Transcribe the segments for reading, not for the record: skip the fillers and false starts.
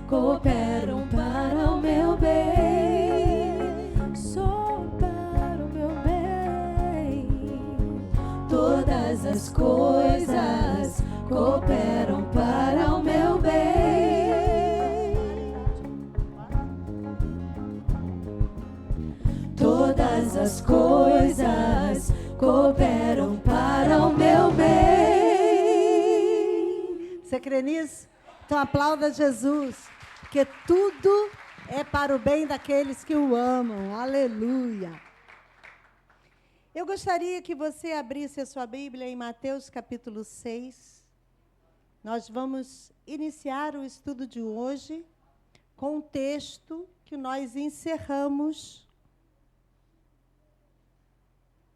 cooperam para o meu bem, só para o meu bem. Todas as coisas cooperam para o meu bem. Todas as coisas cooperam para o meu bem. Você crê nisso? Então aplauda Jesus, porque tudo é para o bem daqueles que o amam. Aleluia. Eu gostaria que você abrisse a sua Bíblia em Mateus capítulo 6. Nós vamos iniciar o estudo de hoje com um texto que nós encerramos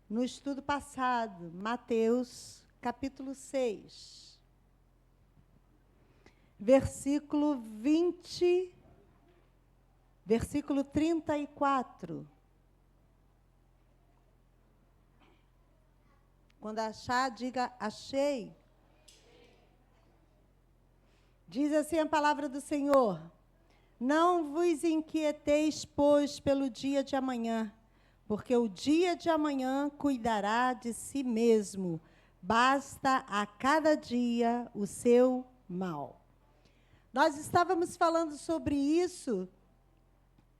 no estudo passado, Mateus capítulo 6. Versículo 20, versículo 34. Quando achar, diga achei. Diz assim a palavra do Senhor: não vos inquieteis, pois, pelo dia de amanhã, porque o dia de amanhã cuidará de si mesmo. Basta a cada dia o seu mal. Nós estávamos falando sobre isso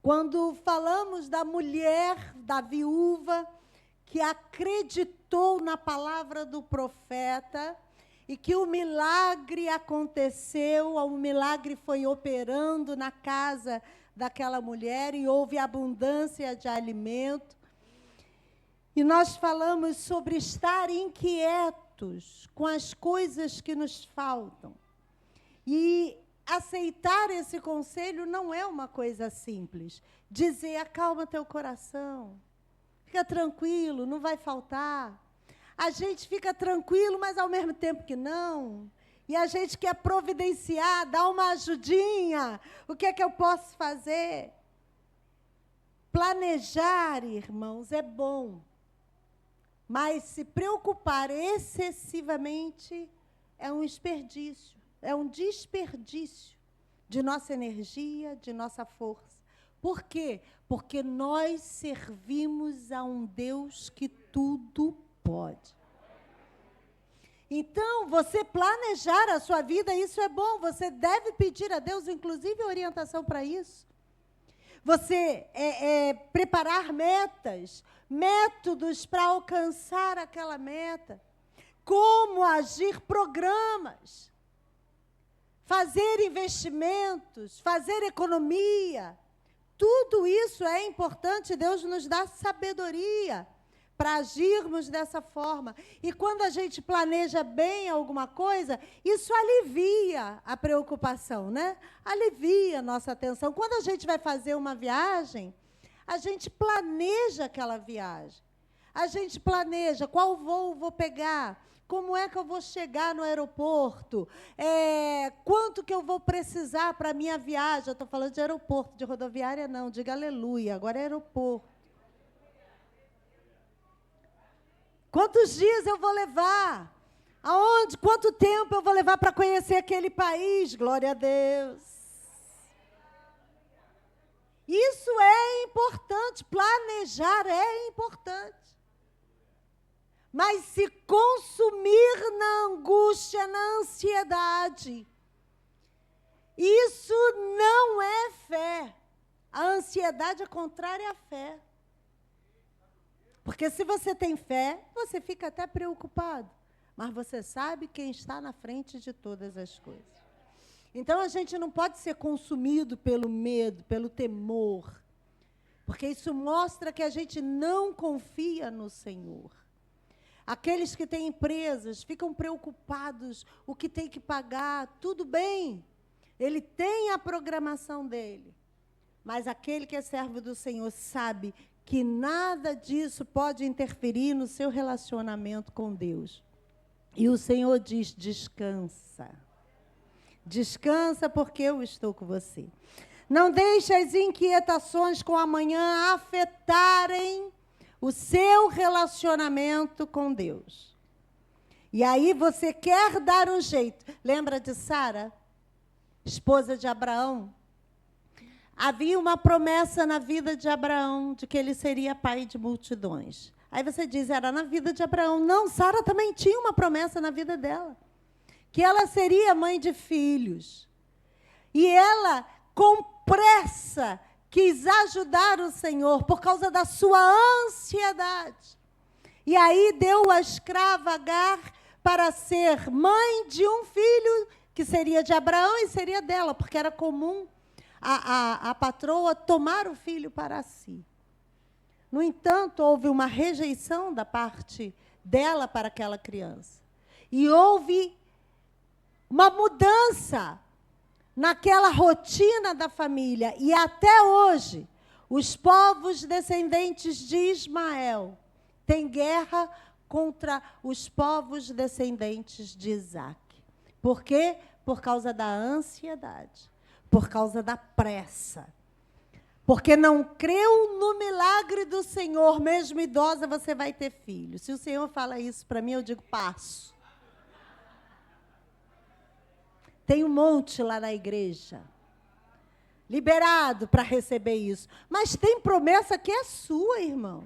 quando falamos da mulher, da viúva, que acreditou na palavra do profeta e que o milagre aconteceu, o milagre foi operando na casa daquela mulher e houve abundância de alimento. E nós falamos sobre estar inquietos com as coisas que nos faltam. E aceitar esse conselho não é uma coisa simples. Dizer, acalma teu coração, fica tranquilo, não vai faltar. A gente fica tranquilo, mas ao mesmo tempo que não. E a gente quer providenciar, dar uma ajudinha. O que é que eu posso fazer? Planejar, irmãos, é bom. Mas se preocupar excessivamente é um desperdício. É um desperdício de nossa energia, de nossa força. Por quê? Porque nós servimos a um Deus que tudo pode. Então, você planejar a sua vida, isso é bom. Você deve pedir a Deus, inclusive, orientação para isso. Você preparar metas, métodos para alcançar aquela meta. Como agir, programas. Fazer investimentos, fazer economia, tudo isso é importante. Deus nos dá sabedoria para agirmos dessa forma. E quando a gente planeja bem alguma coisa, isso alivia a preocupação, né? Alivia a nossa atenção. Quando a gente vai fazer uma viagem, a gente planeja aquela viagem. A gente planeja qual voo vou pegar, como é que eu vou chegar no aeroporto, quanto que eu vou precisar para a minha viagem. Eu estou falando de aeroporto, de rodoviária não, diga aleluia, agora é aeroporto. Quantos dias eu vou levar? Aonde? Quanto tempo eu vou levar para conhecer aquele país? Glória a Deus. Isso é importante, planejar é importante. Mas se consumir na angústia, na ansiedade, isso não é fé. A ansiedade é contrária à fé. Porque se você tem fé, você fica até preocupado. Mas você sabe quem está na frente de todas as coisas. Então, a gente não pode ser consumido pelo medo, pelo temor. Porque isso mostra que a gente não confia no Senhor. Aqueles que têm empresas ficam preocupados, o que tem que pagar, tudo bem. Ele tem a programação dele. Mas aquele que é servo do Senhor sabe que nada disso pode interferir no seu relacionamento com Deus. E o Senhor diz, descansa. Descansa porque eu estou com você. Não deixe as inquietações com amanhã afetarem o seu relacionamento com Deus. E aí você quer dar um jeito. Lembra de Sara, esposa de Abraão? havia uma promessa na vida de Abraão de que ele seria pai de multidões. Aí você diz, era na vida de Abraão. Não, Sara também tinha uma promessa na vida dela, que ela seria mãe de filhos. E ela, com pressa, quis ajudar o Senhor por causa da sua ansiedade. E aí deu a escrava Agar para ser mãe de um filho que seria de Abraão e seria dela, porque era comum a patroa tomar o filho para si. No entanto, houve uma rejeição da parte dela para aquela criança. E houve uma mudança naquela rotina da família. E até hoje, os povos descendentes de Ismael têm guerra contra os povos descendentes de Isaac. Por quê? Por causa da ansiedade. Por causa da pressa. Porque não creu no milagre do Senhor, mesmo idosa, você vai ter filho. Se o Senhor fala isso para mim, eu digo, passo. Tem um monte lá na igreja, liberado para receber isso. Mas tem promessa que é sua, irmão.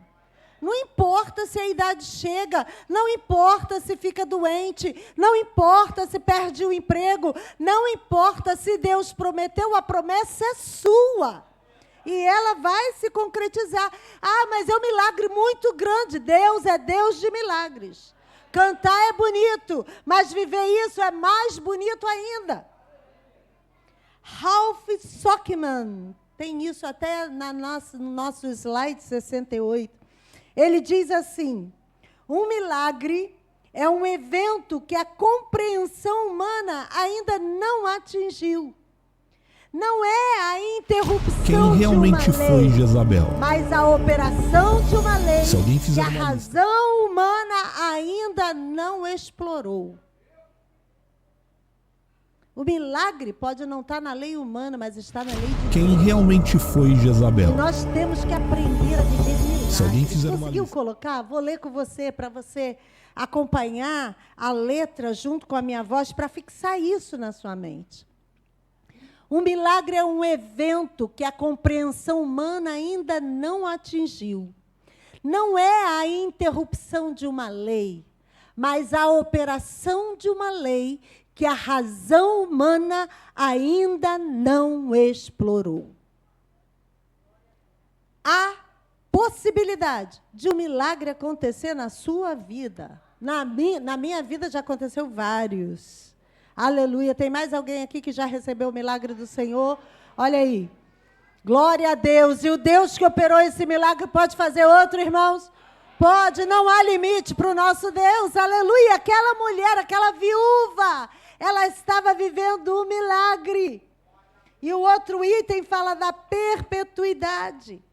Não importa se a idade chega, não importa se fica doente, não importa se perde o emprego, não importa se Deus prometeu, a promessa é sua. E ela vai se concretizar. Ah, mas é um milagre muito grande. Deus é Deus de milagres. Cantar é bonito, mas viver isso é mais bonito ainda. Ralph Sockman, tem isso até no nosso slide 68. Ele diz assim, um milagre é um evento que a compreensão humana ainda não atingiu. Não é a interrupção Quem realmente de uma foi lei, Jezabel? mas a operação de uma lei Se alguém que fizer a uma lista. razão humana ainda não explorou. O milagre pode não estar na lei humana, mas está na lei de Deus. Quem realmente foi Jezabel? E nós temos que aprender a viver milagres. Se alguém fizer uma Conseguiu lista. colocar? Vou ler com você, para você acompanhar a letra junto com a minha voz, para fixar isso na sua mente. Um milagre é um evento que a compreensão humana ainda não atingiu. Não é a interrupção de uma lei, mas a operação de uma lei que a razão humana ainda não explorou. Há possibilidade de um milagre acontecer na sua vida. Na minha vida já aconteceu vários. Aleluia. Tem mais alguém aqui que já recebeu o milagre do Senhor? Olha aí. Glória a Deus. E o Deus que operou esse milagre pode fazer outro, irmãos? Pode. Não há limite para o nosso Deus. Aleluia. Aquela mulher, aquela viúva, ela estava vivendo um milagre. E o outro item fala da perpetuidade.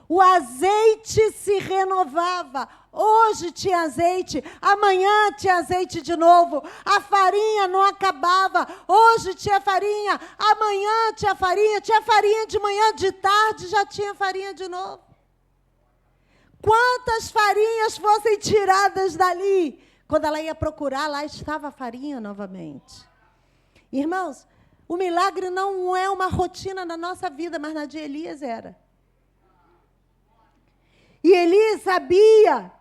O azeite se renovava. Hoje tinha azeite, amanhã tinha azeite de novo. A farinha não acabava. Hoje tinha farinha, amanhã tinha farinha de manhã, de tarde já tinha farinha de novo. Quantas farinhas fossem tiradas dali, quando ela ia procurar, lá estava a farinha novamente. Irmãos, o milagre não é uma rotina na nossa vida, mas na de Elias era. E Elias sabia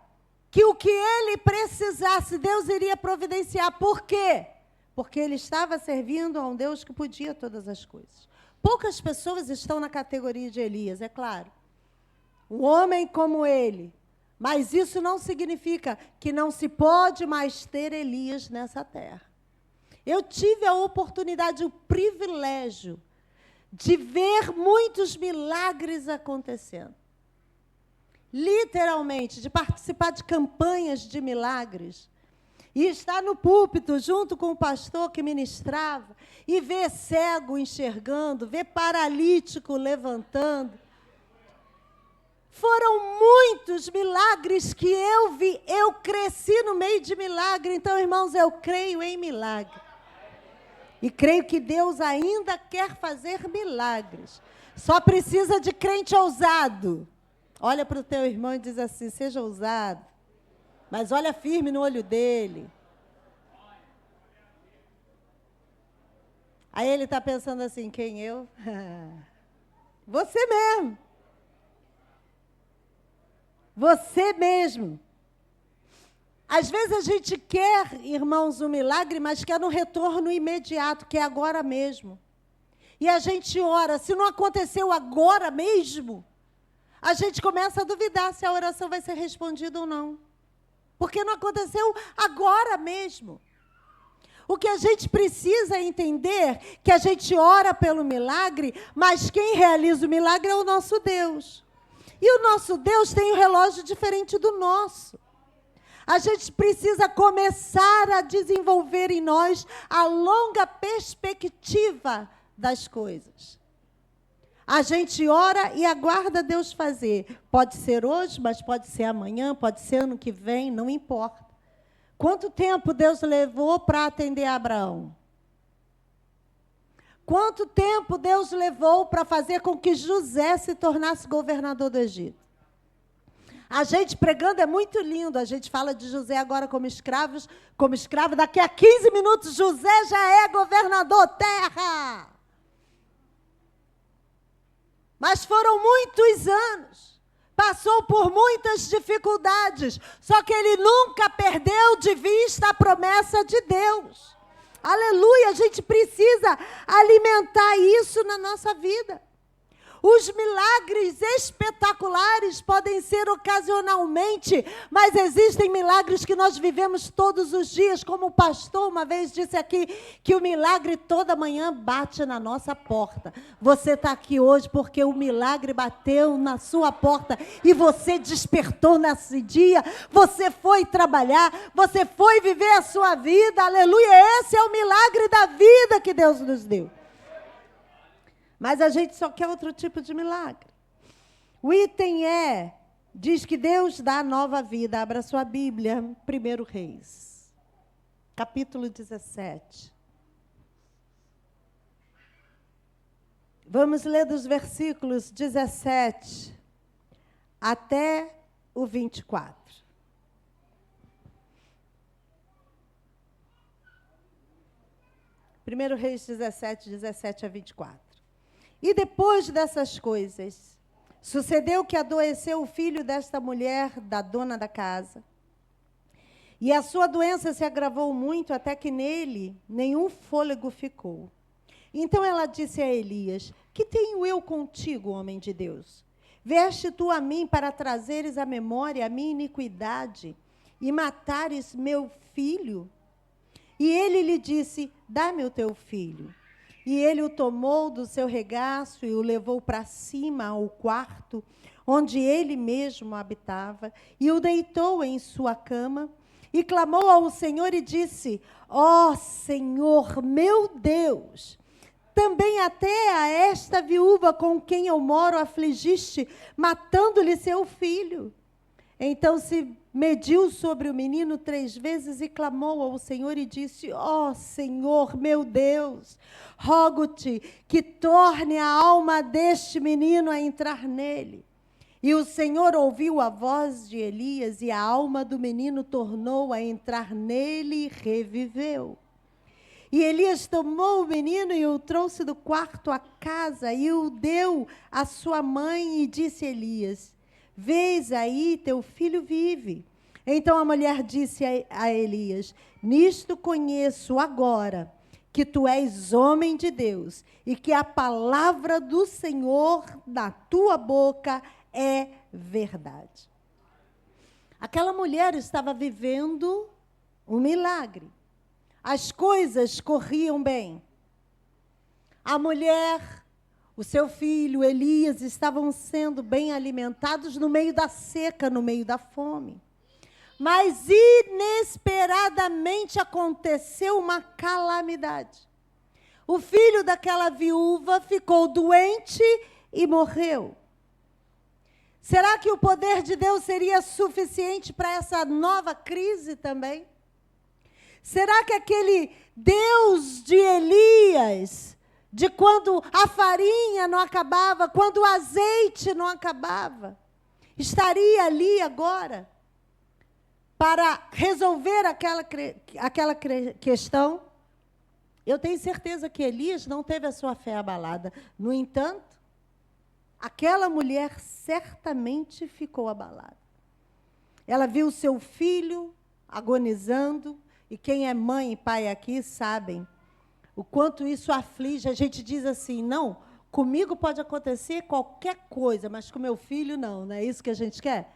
que o que ele precisasse, Deus iria providenciar. Por quê? Porque ele estava servindo a um Deus que podia todas as coisas. Poucas pessoas estão na categoria de Elias, é claro. Um homem como ele. Mas isso não significa que não se pode mais ter Elias nessa terra. Eu tive a oportunidade, o privilégio de ver muitos milagres acontecendo. Literalmente, de participar de campanhas de milagres, e estar no púlpito junto com o pastor que ministrava, e ver cego enxergando, ver paralítico levantando. Foram muitos milagres que eu vi, eu cresci no meio de milagre, então, irmãos, eu creio em milagre. E creio que Deus ainda quer fazer milagres. Só precisa de crente ousado. Olha para o teu irmão e diz assim, seja ousado, mas olha firme no olho dele. Aí ele está pensando assim, quem eu? Você mesmo. Você mesmo. Às vezes a gente quer, irmãos, um milagre, mas quer um retorno imediato, que é agora mesmo. E a gente ora, se não aconteceu agora mesmo, a gente começa a duvidar se a oração vai ser respondida ou não. Porque não aconteceu agora mesmo. O que a gente precisa entender que a gente ora pelo milagre, mas quem realiza o milagre é o nosso Deus. E o nosso Deus tem um relógio diferente do nosso. A gente precisa começar a desenvolver em nós a longa perspectiva das coisas. A gente ora e aguarda Deus fazer. Pode ser hoje, mas pode ser amanhã, pode ser ano que vem, não importa. Quanto tempo Deus levou para atender Abraão? Quanto tempo Deus levou para fazer com que José se tornasse governador do Egito? A gente pregando é muito lindo, a gente fala de José agora como escravo, daqui a 15 minutos José já é governador terra. Mas foram muitos anos, passou por muitas dificuldades, só que ele nunca perdeu de vista a promessa de Deus. Aleluia, a gente precisa alimentar isso na nossa vida. Os milagres espetaculares podem ser ocasionalmente, mas existem milagres que nós vivemos todos os dias, como o pastor uma vez disse aqui, que o milagre toda manhã bate na nossa porta. Você está aqui hoje porque o milagre bateu na sua porta e você despertou nesse dia, você foi trabalhar, você foi viver a sua vida, aleluia, esse é o milagre da vida que Deus nos deu. Mas a gente só quer outro tipo de milagre. O item diz que Deus dá nova vida. Abra sua Bíblia, 1 Reis, capítulo 17. Vamos ler dos versículos 17 até o 24. 1 Reis 17, 17 a 24. E depois dessas coisas, sucedeu que adoeceu o filho desta mulher, da dona da casa. E a sua doença se agravou muito, até que nele nenhum fôlego ficou. Então ela disse a Elias: que tenho eu contigo, homem de Deus? Vieste tu a mim para trazeres à memória a minha iniquidade e matares meu filho? E ele lhe disse: dá-me o teu filho. E ele o tomou do seu regaço e o levou para cima ao quarto, onde ele mesmo habitava, e o deitou em sua cama, e clamou ao Senhor e disse: ó Senhor, meu Deus, também até a esta viúva com quem eu moro afligiste, matando-lhe seu filho. Então se mediu sobre o menino 3 vezes e clamou ao Senhor e disse: ó Senhor, meu Deus, rogo-te que torne a alma deste menino a entrar nele. E o Senhor ouviu a voz de Elias, e a alma do menino tornou a entrar nele e reviveu. E Elias tomou o menino e o trouxe do quarto à casa e o deu à sua mãe e disse a Elias: vês aí, teu filho vive. Então a mulher disse a Elias: nisto conheço agora que tu és homem de Deus e que a palavra do Senhor na tua boca é verdade. Aquela mulher estava vivendo um milagre. As coisas corriam bem. A mulher, o seu filho, Elias, estavam sendo bem alimentados no meio da seca, no meio da fome. Mas inesperadamente aconteceu uma calamidade. O filho daquela viúva ficou doente e morreu. Será que o poder de Deus seria suficiente para essa nova crise também? Será que aquele Deus de Elias, de quando a farinha não acabava, quando o azeite não acabava, estaria ali agora para resolver aquela questão? Eu tenho certeza que Elias não teve a sua fé abalada. No entanto, aquela mulher certamente ficou abalada. Ela viu seu filho agonizando, e quem é mãe e pai aqui sabem o quanto isso aflige. A gente diz assim, não, comigo pode acontecer qualquer coisa, mas com meu filho não é isso que a gente quer?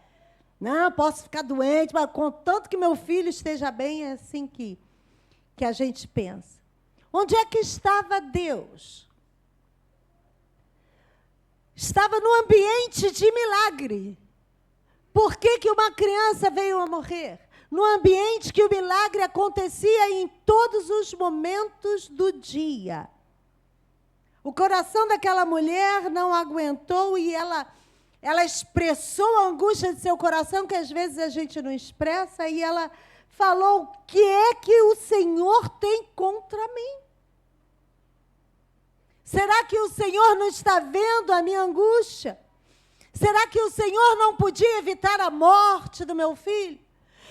Não, posso ficar doente, mas contanto que meu filho esteja bem, é assim que a gente pensa. Onde é que estava Deus? Estava no ambiente de milagre. Por que uma criança veio a morrer? No ambiente que o milagre acontecia em todos os momentos do dia. O coração daquela mulher não aguentou e ela expressou a angústia de seu coração, que às vezes a gente não expressa, e ela falou, o que é que o Senhor tem contra mim? Será que o Senhor não está vendo a minha angústia? Será que o Senhor não podia evitar a morte do meu filho?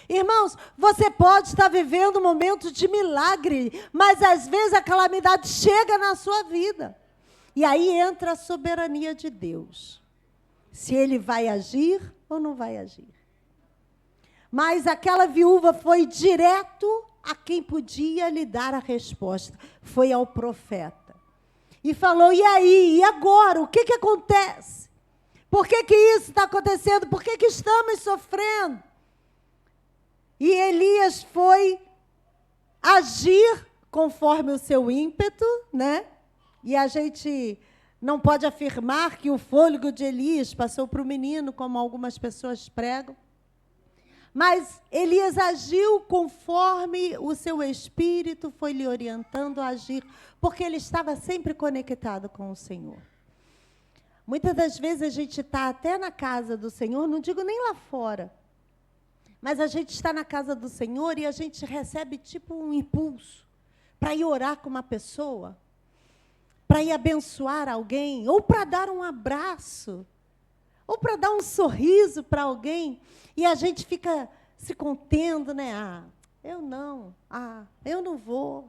Irmãos, você pode estar vivendo um momento de milagre, mas às vezes a calamidade chega na sua vida. E aí entra a soberania de Deus. Se Ele vai agir ou não vai agir. Mas aquela viúva foi direto a quem podia lhe dar a resposta. Foi ao profeta. E falou, e aí? E agora? O que acontece? Por que isso está acontecendo? Por que estamos sofrendo? E Elias foi agir conforme o seu ímpeto, né? E a gente não pode afirmar que o fôlego de Elias passou para o menino, como algumas pessoas pregam. Mas Elias agiu conforme o seu espírito foi lhe orientando a agir, porque ele estava sempre conectado com o Senhor. Muitas das vezes a gente está até na casa do Senhor, não digo nem lá fora, mas a gente está na casa do Senhor e a gente recebe tipo um impulso para ir orar com uma pessoa, para ir abençoar alguém, ou para dar um abraço, ou para dar um sorriso para alguém, e a gente fica se contendo, né? Eu não vou.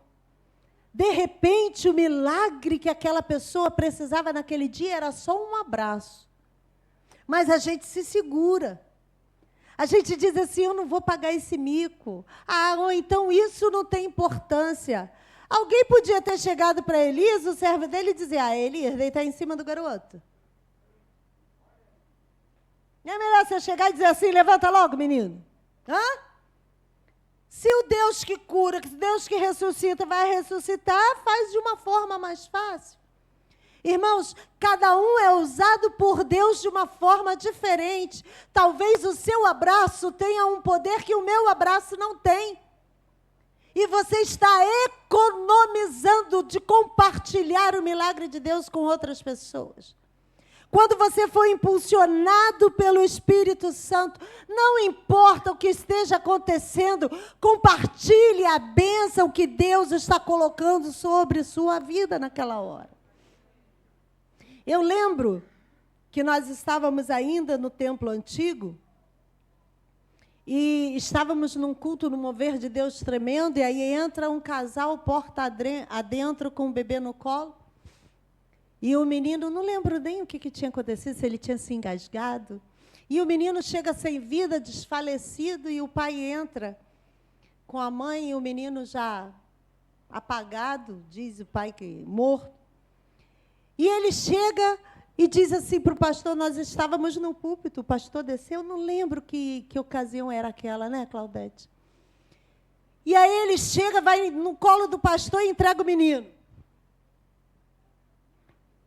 De repente, o milagre que aquela pessoa precisava naquele dia era só um abraço. Mas a gente se segura. A gente diz assim, eu não vou pagar esse mico. Ou então isso não tem importância. Alguém podia ter chegado para Elias, o servo dele, e dizer, Elias, deitar em cima do garoto. Não é melhor você chegar e dizer assim, levanta logo, menino? Se o Deus que cura, que Deus que ressuscita vai ressuscitar, faz de uma forma mais fácil. Irmãos, cada um é usado por Deus de uma forma diferente. Talvez o seu abraço tenha um poder que o meu abraço não tem. E você está economizando de compartilhar o milagre de Deus com outras pessoas. Quando você for impulsionado pelo Espírito Santo, não importa o que esteja acontecendo, compartilhe a bênção que Deus está colocando sobre sua vida naquela hora. Eu lembro que nós estávamos ainda no templo antigo e estávamos num culto no mover de Deus tremendo, e aí entra um casal porta adentro com um bebê no colo. E o menino, não lembro nem o que tinha acontecido, se ele tinha se engasgado. E o menino chega sem vida, desfalecido, e o pai entra com a mãe, e o menino já apagado, diz o pai que morto. E ele chega e diz assim para o pastor, nós estávamos no púlpito, o pastor desceu, não lembro que ocasião era aquela, né, Claudete? E aí ele chega, vai no colo do pastor e entrega o menino.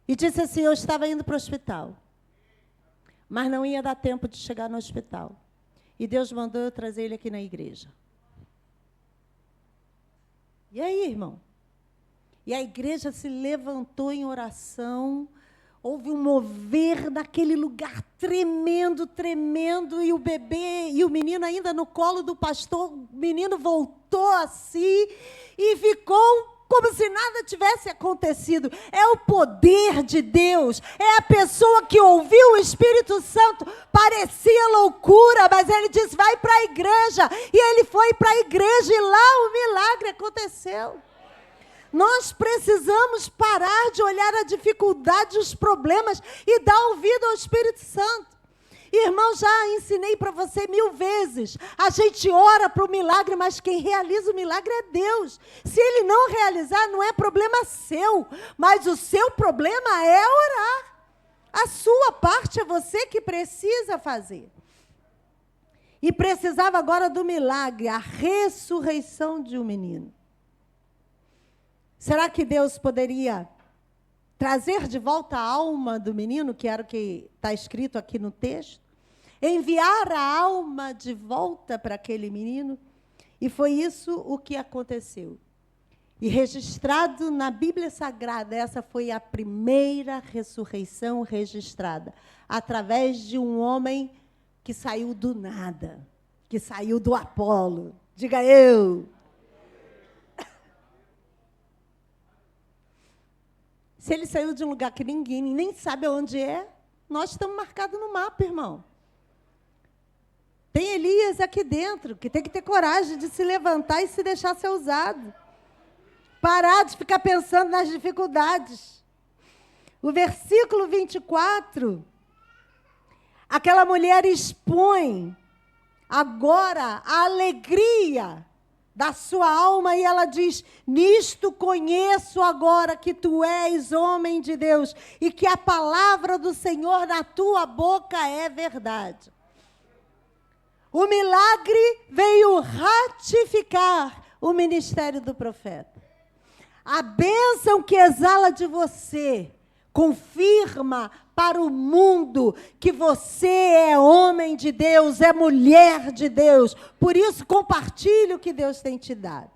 E disse assim, eu estava indo para o hospital, mas não ia dar tempo de chegar no hospital. E Deus mandou eu trazer ele aqui na igreja. E aí, irmão? E a igreja se levantou em oração, houve um mover naquele lugar tremendo, tremendo, e o bebê, e o menino ainda no colo do pastor, o menino voltou a si e ficou como se nada tivesse acontecido. É o poder de Deus, é a pessoa que ouviu o Espírito Santo, parecia loucura, mas ele disse, vai para a igreja, e ele foi para a igreja, e lá o milagre aconteceu. Nós precisamos parar de olhar a dificuldade, os problemas e dar ouvido ao Espírito Santo. Irmão, já ensinei para você 1000 vezes. A gente ora para o milagre, mas quem realiza o milagre é Deus. Se Ele não realizar, não é problema seu, mas o seu problema é orar. A sua parte é você que precisa fazer. E precisava agora do milagre, a ressurreição de um menino. Será que Deus poderia trazer de volta a alma do menino, que era o que está escrito aqui no texto? Enviar a alma de volta para aquele menino? E foi isso o que aconteceu. E registrado na Bíblia Sagrada, essa foi a primeira ressurreição registrada, através de um homem que saiu do nada, que saiu do Apolo. Diga eu. Se ele saiu de um lugar que ninguém nem sabe onde é, nós estamos marcados no mapa, irmão. Tem Elias aqui dentro, que tem que ter coragem de se levantar e se deixar ser usado. Parar de ficar pensando nas dificuldades. O versículo 24, aquela mulher expõe agora a alegria da sua alma, e ela diz: nisto conheço agora que tu és homem de Deus, e que a palavra do Senhor na tua boca é verdade. O milagre veio ratificar o ministério do profeta. A bênção que exala de você confirma para o mundo que você é homem de Deus, é mulher de Deus. Por isso, compartilhe o que Deus tem te dado.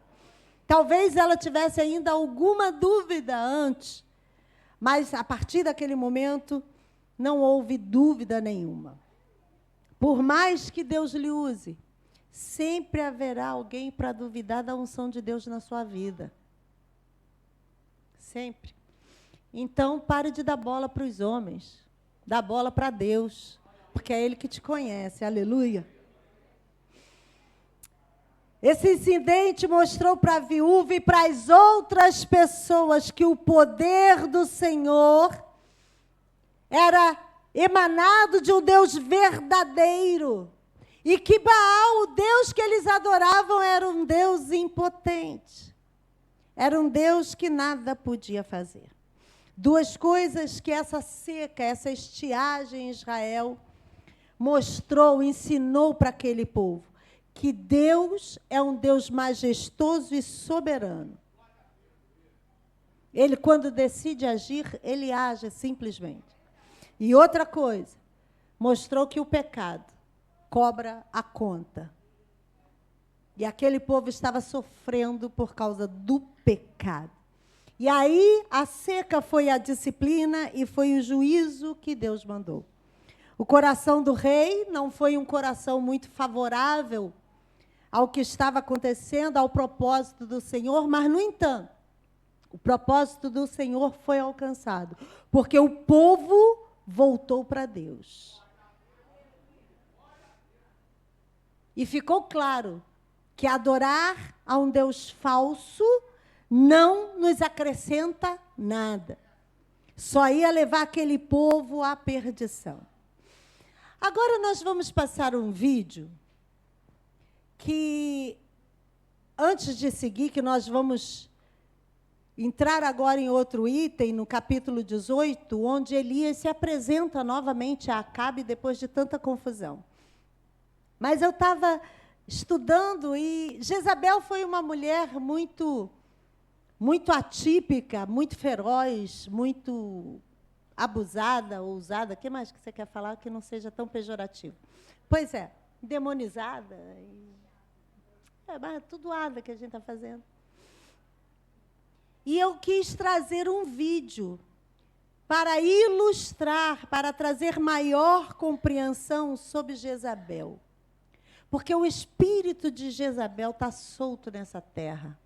Talvez ela tivesse ainda alguma dúvida antes, mas a partir daquele momento não houve dúvida nenhuma. Por mais que Deus lhe use, sempre haverá alguém para duvidar da unção de Deus na sua vida. Sempre. Então, pare de dar bola para os homens. Dá bola para Deus, porque é Ele que te conhece. Aleluia. Esse incidente mostrou para a viúva e para as outras pessoas que o poder do Senhor era emanado de um Deus verdadeiro. E que Baal, o Deus que eles adoravam, era um Deus impotente. Era um Deus que nada podia fazer. Duas coisas que essa seca, essa estiagem em Israel mostrou, ensinou para aquele povo: que Deus é um Deus majestoso e soberano. Ele, quando decide agir, ele age simplesmente. E outra coisa, mostrou que o pecado cobra a conta. E aquele povo estava sofrendo por causa do pecado. E aí a seca foi a disciplina e foi o juízo que Deus mandou. O coração do rei não foi um coração muito favorável ao que estava acontecendo, ao propósito do Senhor, mas, no entanto, o propósito do Senhor foi alcançado, porque o povo voltou para Deus. E ficou claro que adorar a um Deus falso não nos acrescenta nada. Só ia levar aquele povo à perdição. Agora nós vamos passar um vídeo que, antes de seguir, que nós vamos entrar agora em outro item, no capítulo 18, onde Elias se apresenta novamente a Acabe depois de tanta confusão. Mas eu estava estudando e Jezabel foi uma mulher muito atípica, muito feroz, muito abusada, ousada. O que mais que você quer falar que não seja tão pejorativo? Pois é, demonizada. Mas é tudo ada que a gente está fazendo. E eu quis trazer um vídeo para ilustrar, para trazer maior compreensão sobre Jezabel. Porque o espírito de Jezabel está solto nessa terra.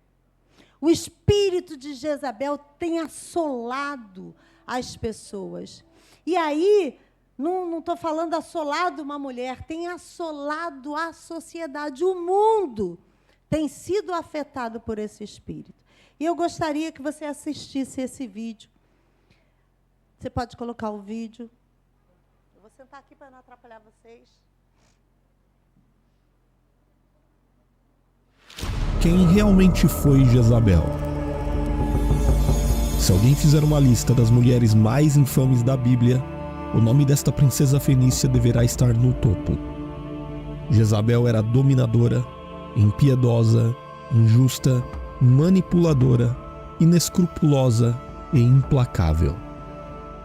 O espírito de Jezabel tem assolado as pessoas. E aí, não estou falando assolado uma mulher, tem assolado a sociedade. O mundo tem sido afetado por esse espírito. E eu gostaria que você assistisse esse vídeo. Você pode colocar o vídeo. Eu vou sentar aqui para não atrapalhar vocês. Quem realmente foi Jezabel? Se alguém fizer uma lista das mulheres mais infames da Bíblia, o nome desta princesa fenícia deverá estar no topo. Jezabel era dominadora, impiedosa, injusta, manipuladora, inescrupulosa e implacável.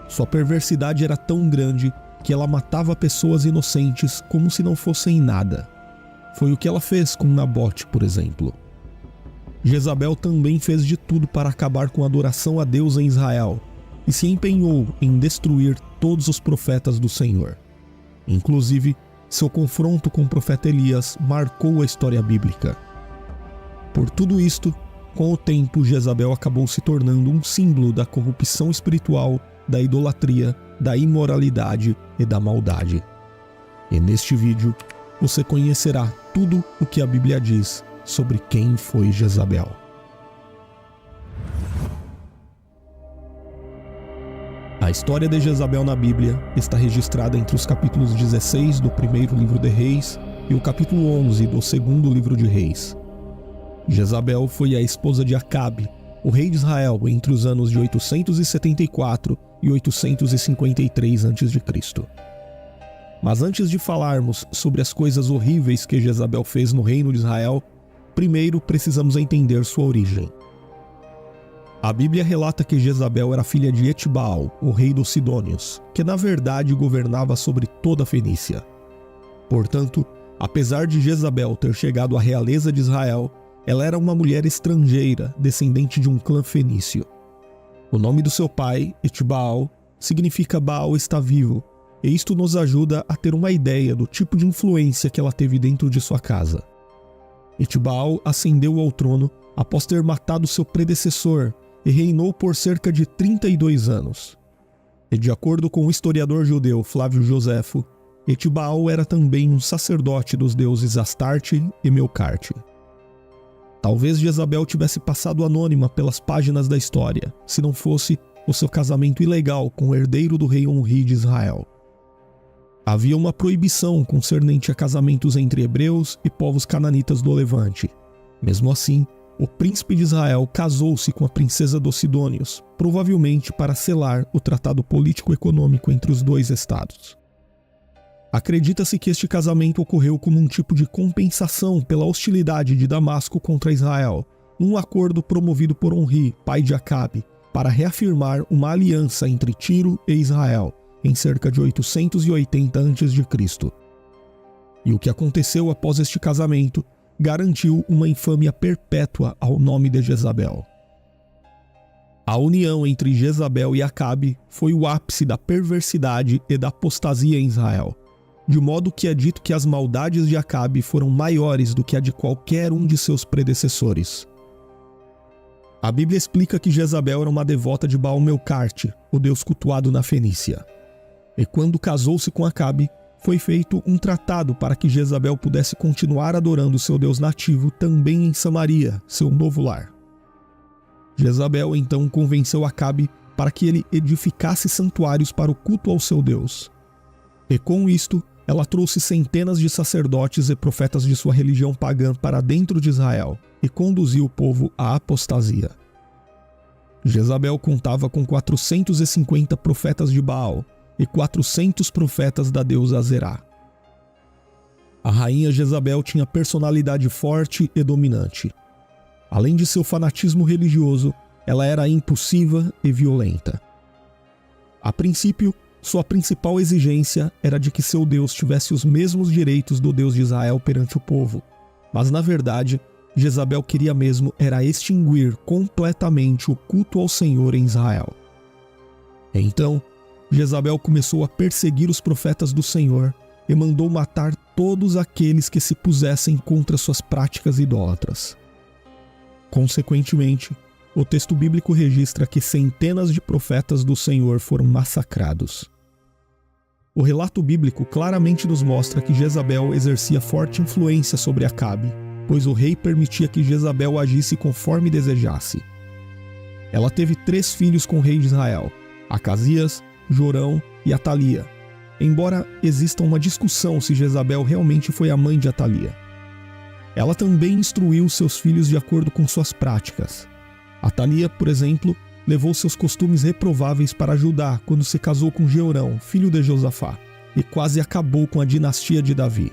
Sua perversidade era tão grande que ela matava pessoas inocentes como se não fossem nada. Foi o que ela fez com Nabote, por exemplo. Jezabel também fez de tudo para acabar com a adoração a Deus em Israel e se empenhou em destruir todos os profetas do Senhor. Inclusive, seu confronto com o profeta Elias marcou a história bíblica. Por tudo isto, com o tempo, Jezabel acabou se tornando um símbolo da corrupção espiritual, da idolatria, da imoralidade e da maldade. E neste vídeo, você conhecerá tudo o que a Bíblia diz sobre quem foi Jezabel. A história de Jezabel na Bíblia está registrada entre os capítulos 16 do primeiro livro de Reis e o capítulo 11 do segundo livro de Reis. Jezabel foi a esposa de Acabe, o rei de Israel, entre os anos de 874 e 853 a.C. Mas antes de falarmos sobre as coisas horríveis que Jezabel fez no reino de Israel, primeiro precisamos entender sua origem. A Bíblia relata que Jezabel era filha de Etbaal, o rei dos Sidônios, que na verdade governava sobre toda a Fenícia. Portanto, apesar de Jezabel ter chegado à realeza de Israel, ela era uma mulher estrangeira, descendente de um clã fenício. O nome do seu pai, Etbaal, significa Baal está vivo, e isto nos ajuda a ter uma ideia do tipo de influência que ela teve dentro de sua casa. Etbaal ascendeu ao trono após ter matado seu predecessor e reinou por cerca de 32 anos. E de acordo com o historiador judeu Flávio Joséfo, Etbaal era também um sacerdote dos deuses Astarte e Melcarte. Talvez Jezabel tivesse passado anônima pelas páginas da história, se não fosse o seu casamento ilegal com o herdeiro do rei Onri de Israel. Havia uma proibição concernente a casamentos entre hebreus e povos cananitas do Levante. Mesmo assim, o príncipe de Israel casou-se com a princesa dos Sidônios, provavelmente para selar o tratado político-econômico entre os dois estados. Acredita-se que este casamento ocorreu como um tipo de compensação pela hostilidade de Damasco contra Israel, um acordo promovido por Onri, pai de Acabe, para reafirmar uma aliança entre Tiro e Israel, em cerca de 880 a.C. E o que aconteceu após este casamento garantiu uma infâmia perpétua ao nome de Jezabel. A união entre Jezabel e Acabe foi o ápice da perversidade e da apostasia em Israel, de modo que é dito que as maldades de Acabe foram maiores do que a de qualquer um de seus predecessores. A Bíblia explica que Jezabel era uma devota de Baal Melcarte, o deus cultuado na Fenícia. E quando casou-se com Acabe, foi feito um tratado para que Jezabel pudesse continuar adorando seu deus nativo também em Samaria, seu novo lar. Jezabel então convenceu Acabe para que ele edificasse santuários para o culto ao seu deus. E com isto, ela trouxe centenas de sacerdotes e profetas de sua religião pagã para dentro de Israel e conduziu o povo à apostasia. Jezabel contava com 450 profetas de Baal e 400 profetas da deusa Azerá. A rainha Jezabel tinha personalidade forte e dominante. Além de seu fanatismo religioso, ela era impulsiva e violenta. A princípio, sua principal exigência era de que seu Deus tivesse os mesmos direitos do Deus de Israel perante o povo, mas na verdade, Jezabel queria mesmo era extinguir completamente o culto ao Senhor em Israel. Então, Jezabel começou a perseguir os profetas do Senhor e mandou matar todos aqueles que se pusessem contra suas práticas idólatras. Consequentemente, o texto bíblico registra que centenas de profetas do Senhor foram massacrados. O relato bíblico claramente nos mostra que Jezabel exercia forte influência sobre Acabe, pois o rei permitia que Jezabel agisse conforme desejasse, Ela teve 3 filhos com o rei de Israel: Acasias, Jorão e Atalia, embora exista uma discussão se Jezabel realmente foi a mãe de Atalia. Ela também instruiu seus filhos de acordo com suas práticas. Atalia, por exemplo, levou seus costumes reprováveis para Judá quando se casou com Jeorão, filho de Josafá, e quase acabou com a dinastia de Davi.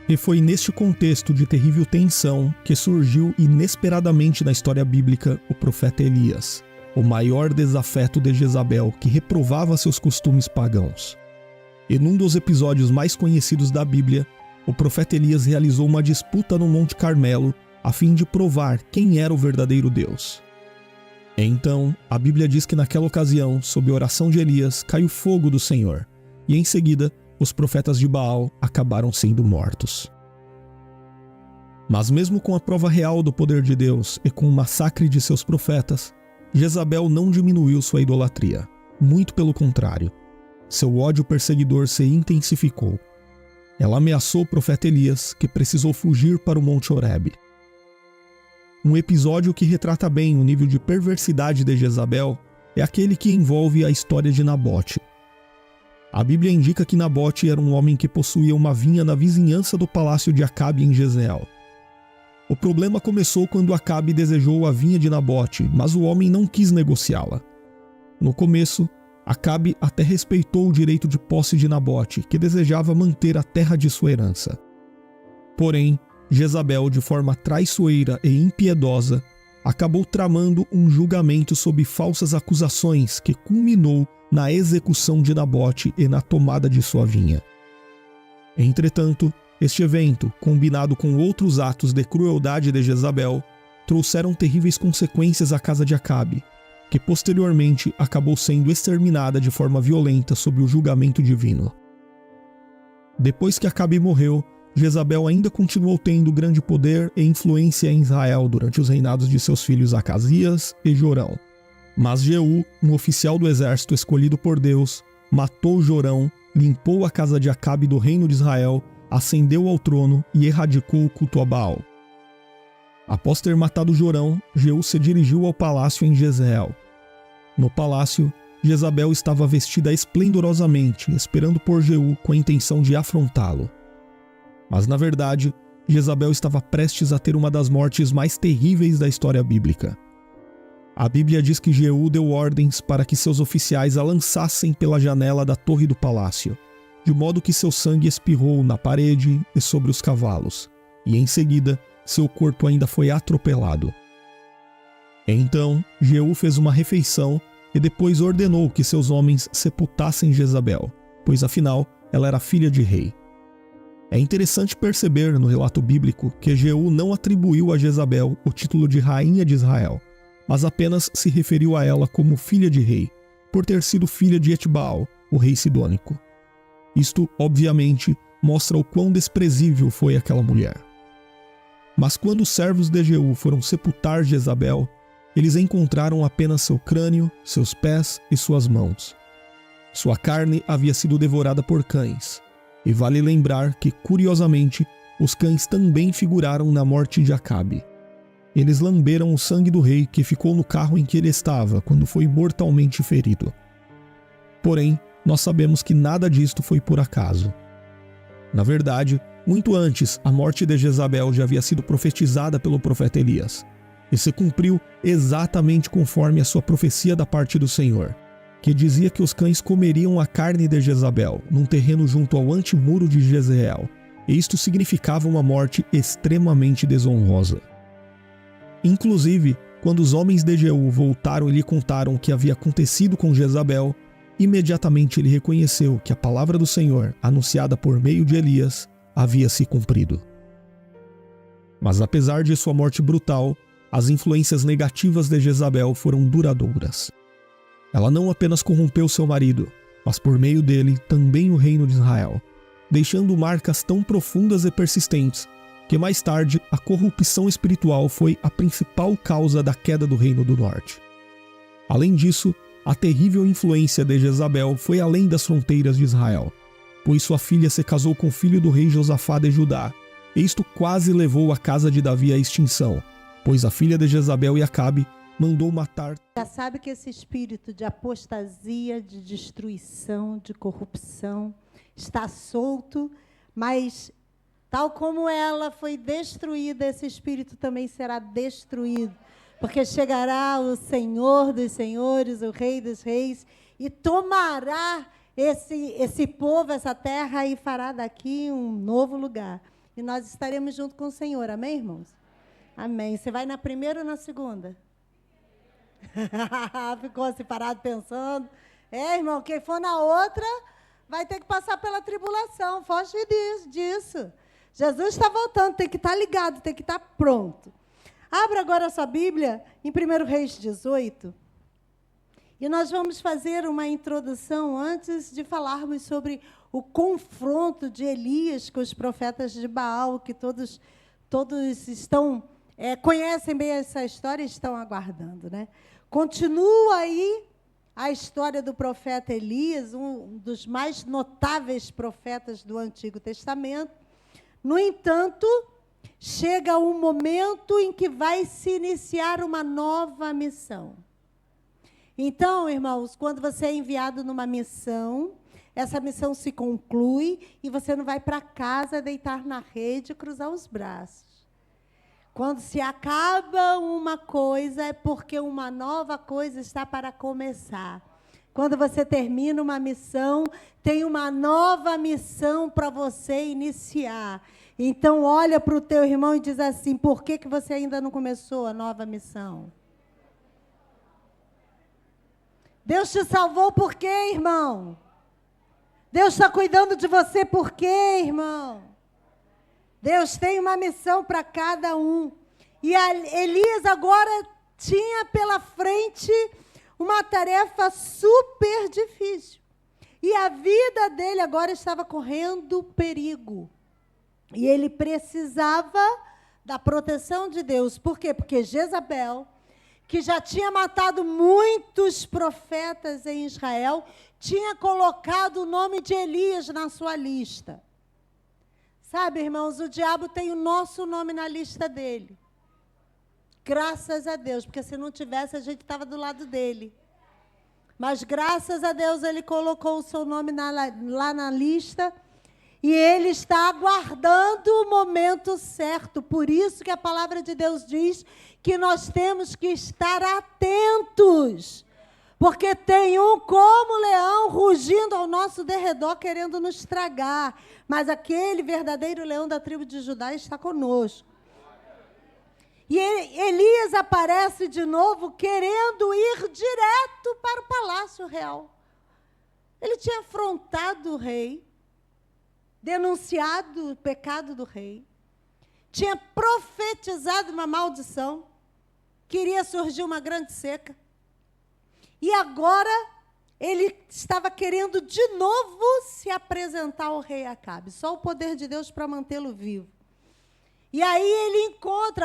E foi neste contexto de terrível tensão que surgiu inesperadamente na história bíblica o profeta Elias, o maior desafeto de Jezabel, que reprovava seus costumes pagãos. E num dos episódios mais conhecidos da Bíblia, o profeta Elias realizou uma disputa no Monte Carmelo a fim de provar quem era o verdadeiro Deus. Então, a Bíblia diz que naquela ocasião, sob a oração de Elias, caiu fogo do Senhor, e em seguida, os profetas de Baal acabaram sendo mortos. Mas mesmo com a prova real do poder de Deus e com o massacre de seus profetas, Jezabel não diminuiu sua idolatria. Muito pelo contrário. Seu ódio perseguidor se intensificou. Ela ameaçou o profeta Elias, que precisou fugir para o Monte Horebe. Um episódio que retrata bem o nível de perversidade de Jezabel é aquele que envolve a história de Nabote. A Bíblia indica que Nabote era um homem que possuía uma vinha na vizinhança do palácio de Acabe em Jezreel. O problema começou quando Acabe desejou a vinha de Nabote, mas o homem não quis negociá-la. No começo, Acabe até respeitou o direito de posse de Nabote, que desejava manter a terra de sua herança. Porém, Jezabel, de forma traiçoeira e impiedosa, acabou tramando um julgamento sob falsas acusações que culminou na execução de Nabote e na tomada de sua vinha. Entretanto, este evento, combinado com outros atos de crueldade de Jezabel, trouxeram terríveis consequências à casa de Acabe, que posteriormente acabou sendo exterminada de forma violenta sob o julgamento divino. Depois que Acabe morreu, Jezabel ainda continuou tendo grande poder e influência em Israel durante os reinados de seus filhos Acasias e Jorão. Mas Jeú, um oficial do exército escolhido por Deus, matou Jorão, limpou a casa de Acabe do reino de Israel, ascendeu ao trono e erradicou o culto a Baal. Após ter matado Jorão, Jeú se dirigiu ao palácio em Jezreel. No palácio, Jezabel estava vestida esplendorosamente, esperando por Jeú com a intenção de afrontá-lo. Mas, na verdade, Jezabel estava prestes a ter uma das mortes mais terríveis da história bíblica. A Bíblia diz que Jeú deu ordens para que seus oficiais a lançassem pela janela da torre do palácio, de modo que seu sangue espirrou na parede e sobre os cavalos, e em seguida, seu corpo ainda foi atropelado. Então, Jeú fez uma refeição e depois ordenou que seus homens sepultassem Jezabel, pois afinal, ela era filha de rei. É interessante perceber no relato bíblico que Jeú não atribuiu a Jezabel o título de rainha de Israel, mas apenas se referiu a ela como filha de rei, por ter sido filha de Etbaal, o rei sidônico. Isto, obviamente, mostra o quão desprezível foi aquela mulher. Mas quando os servos de Jeú foram sepultar Jezabel, eles encontraram apenas seu crânio, seus pés e suas mãos. Sua carne havia sido devorada por cães. E vale lembrar que, curiosamente, os cães também figuraram na morte de Acabe. Eles lamberam o sangue do rei que ficou no carro em que ele estava quando foi mortalmente ferido. Porém, nós sabemos que nada disto foi por acaso. Na verdade, muito antes, a morte de Jezabel já havia sido profetizada pelo profeta Elias, e se cumpriu exatamente conforme a sua profecia da parte do Senhor, que dizia que os cães comeriam a carne de Jezabel num terreno junto ao antemuro de Jezreel, e isto significava uma morte extremamente desonrosa. Inclusive, quando os homens de Jeú voltaram e lhe contaram o que havia acontecido com Jezabel, imediatamente ele reconheceu que a palavra do Senhor, anunciada por meio de Elias, havia se cumprido. Mas apesar de sua morte brutal, as influências negativas de Jezabel foram duradouras. Ela não apenas corrompeu seu marido, mas por meio dele também o reino de Israel, deixando marcas tão profundas e persistentes que mais tarde a corrupção espiritual foi a principal causa da queda do reino do norte. Além disso, a terrível influência de Jezabel foi além das fronteiras de Israel, pois sua filha se casou com o filho do rei Josafá de Judá, e isto quase levou a casa de Davi à extinção, pois a filha de Jezabel e Acabe mandou matar. Já sabe que esse espírito de apostasia, de destruição, de corrupção, está solto, mas tal como ela foi destruída, esse espírito também será destruído, porque chegará o Senhor dos senhores, o Rei dos reis, e tomará esse povo, essa terra, e fará daqui um novo lugar. E nós estaremos junto com o Senhor, amém, irmãos? Amém. Você vai na primeira ou na segunda? Ficou assim parado pensando. Irmão, quem for na outra vai ter que passar pela tribulação. Foge disso. Jesus está voltando, tem que estar ligado, tem que estar pronto. Abra agora a sua Bíblia em 1 Reis 18. E nós vamos fazer uma introdução antes de falarmos sobre o confronto de Elias com os profetas de Baal, que todos estão, conhecem bem essa história e estão aguardando, né? Continua aí a história do profeta Elias, um dos mais notáveis profetas do Antigo Testamento. No entanto, chega um momento em que vai se iniciar uma nova missão. Então, irmãos, quando você é enviado numa missão, essa missão se conclui e você não vai para casa deitar na rede e cruzar os braços. Quando se acaba uma coisa, é porque uma nova coisa está para começar. Quando você termina uma missão, tem uma nova missão para você iniciar. Então, olha para o teu irmão e diz assim, por que você ainda não começou a nova missão? Deus te salvou por quê, irmão? Deus está cuidando de você por quê, irmão? Deus tem uma missão para cada um. E Elias agora tinha pela frente uma tarefa super difícil. E a vida dele agora estava correndo perigo. E ele precisava da proteção de Deus. Por quê? Porque Jezabel, que já tinha matado muitos profetas em Israel, tinha colocado o nome de Elias na sua lista. Sabe, irmãos, o diabo tem o nosso nome na lista dele. Graças a Deus, porque se não tivesse, a gente estava do lado dele. Mas graças a Deus, ele colocou o seu nome lá na lista, e ele está aguardando o momento certo. Por isso que a palavra de Deus diz que nós temos que estar atentos, porque tem um como leão rugindo ao nosso derredor, querendo nos tragar, mas aquele verdadeiro leão da tribo de Judá está conosco. E Elias aparece de novo, querendo ir direto para o palácio real. Ele tinha afrontado o rei, denunciado o pecado do rei, tinha profetizado uma maldição, queria surgir uma grande seca. E agora ele estava querendo de novo se apresentar ao rei Acabe. Só o poder de Deus para mantê-lo vivo. E aí ele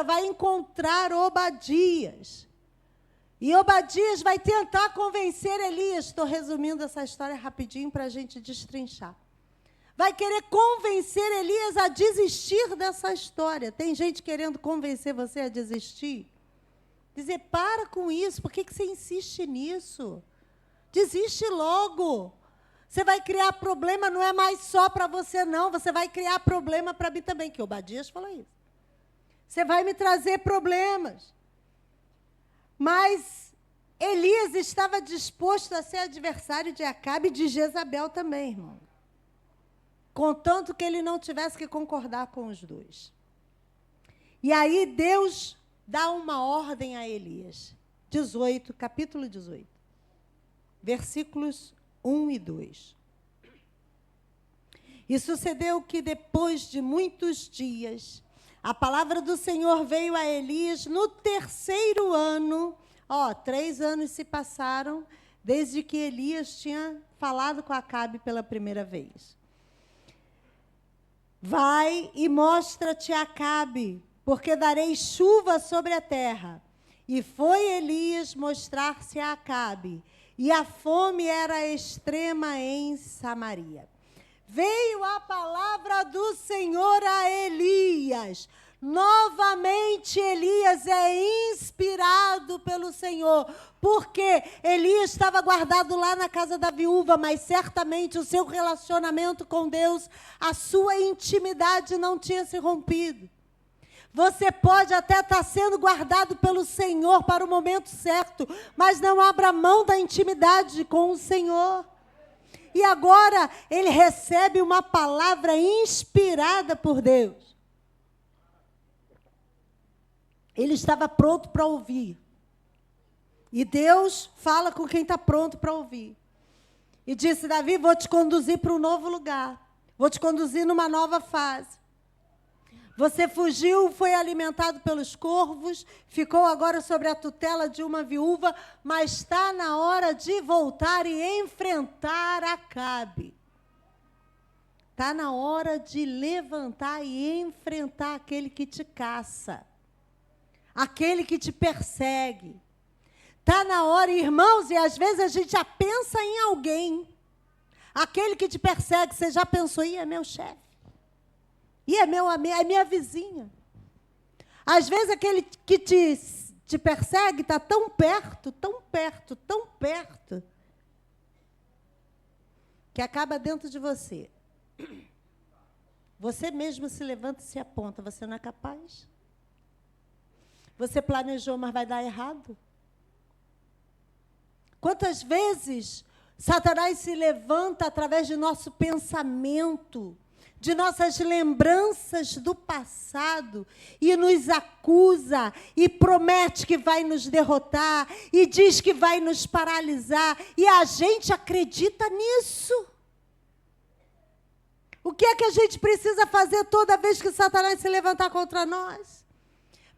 vai encontrar Obadias. E Obadias vai tentar convencer Elias. Estou resumindo essa história rapidinho para a gente destrinchar. Vai querer convencer Elias a desistir dessa história. Tem gente querendo convencer você a desistir? Dizer, para com isso, por que você insiste nisso? Desiste logo. Você vai criar problema, não é mais só para você, não. Você vai criar problema para mim também, que Obadias falou isso. Você vai me trazer problemas. Mas Elias estava disposto a ser adversário de Acabe e de Jezabel também, irmão. Contanto que ele não tivesse que concordar com os dois. E aí Deus dá uma ordem a Elias. Capítulo 18. Versículos 1 e 2. E sucedeu que depois de muitos dias, a palavra do Senhor veio a Elias no 3º ano. 3 anos se passaram desde que Elias tinha falado com Acabe pela primeira vez. Vai e mostra-te a Acabe, porque darei chuva sobre a terra. E foi Elias mostrar-se a Acabe, e a fome era extrema em Samaria. Veio a palavra do Senhor a Elias, Novamente Elias é inspirado pelo Senhor, porque Elias estava guardado lá na casa da viúva, mas certamente o seu relacionamento com Deus, a sua intimidade não tinha se rompido. Você pode até estar sendo guardado pelo Senhor para o momento certo, mas não abra mão da intimidade com o Senhor. E agora ele recebe uma palavra inspirada por Deus. Ele estava pronto para ouvir. E Deus fala com quem está pronto para ouvir. E disse: Davi, vou te conduzir para um novo lugar. Vou te conduzir numa nova fase. Você fugiu, foi alimentado pelos corvos, ficou agora sob a tutela de uma viúva, mas está na hora de voltar e enfrentar Acabe. Está na hora de levantar e enfrentar aquele que te caça, aquele que te persegue. Está na hora, irmãos, e às vezes a gente já pensa em alguém. Aquele que te persegue, você já pensou, é meu chefe. E é minha vizinha. Às vezes aquele que te persegue está tão perto, que acaba dentro de você. Você mesmo se levanta e se aponta. Você não é capaz? Você planejou, mas vai dar errado? Quantas vezes Satanás se levanta através de nosso pensamento, de nossas lembranças do passado, e nos acusa, e promete que vai nos derrotar, e diz que vai nos paralisar, e a gente acredita nisso. O que é que a gente precisa fazer toda vez que Satanás se levantar contra nós?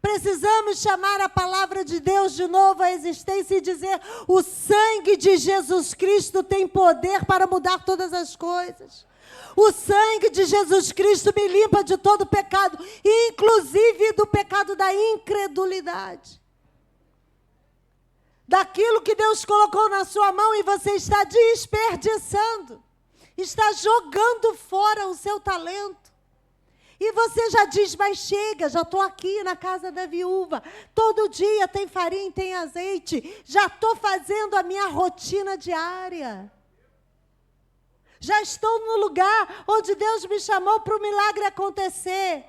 Precisamos chamar a palavra de Deus de novo à existência e dizer: o sangue de Jesus Cristo tem poder para mudar todas as coisas. O sangue de Jesus Cristo me limpa de todo pecado, inclusive do pecado da incredulidade. Daquilo que Deus colocou na sua mão e você está desperdiçando, está jogando fora o seu talento. E você já diz: mas chega, já estou aqui na casa da viúva, todo dia tem farinha, tem azeite, já estou fazendo a minha rotina diária. Já estou no lugar onde Deus me chamou para o milagre acontecer.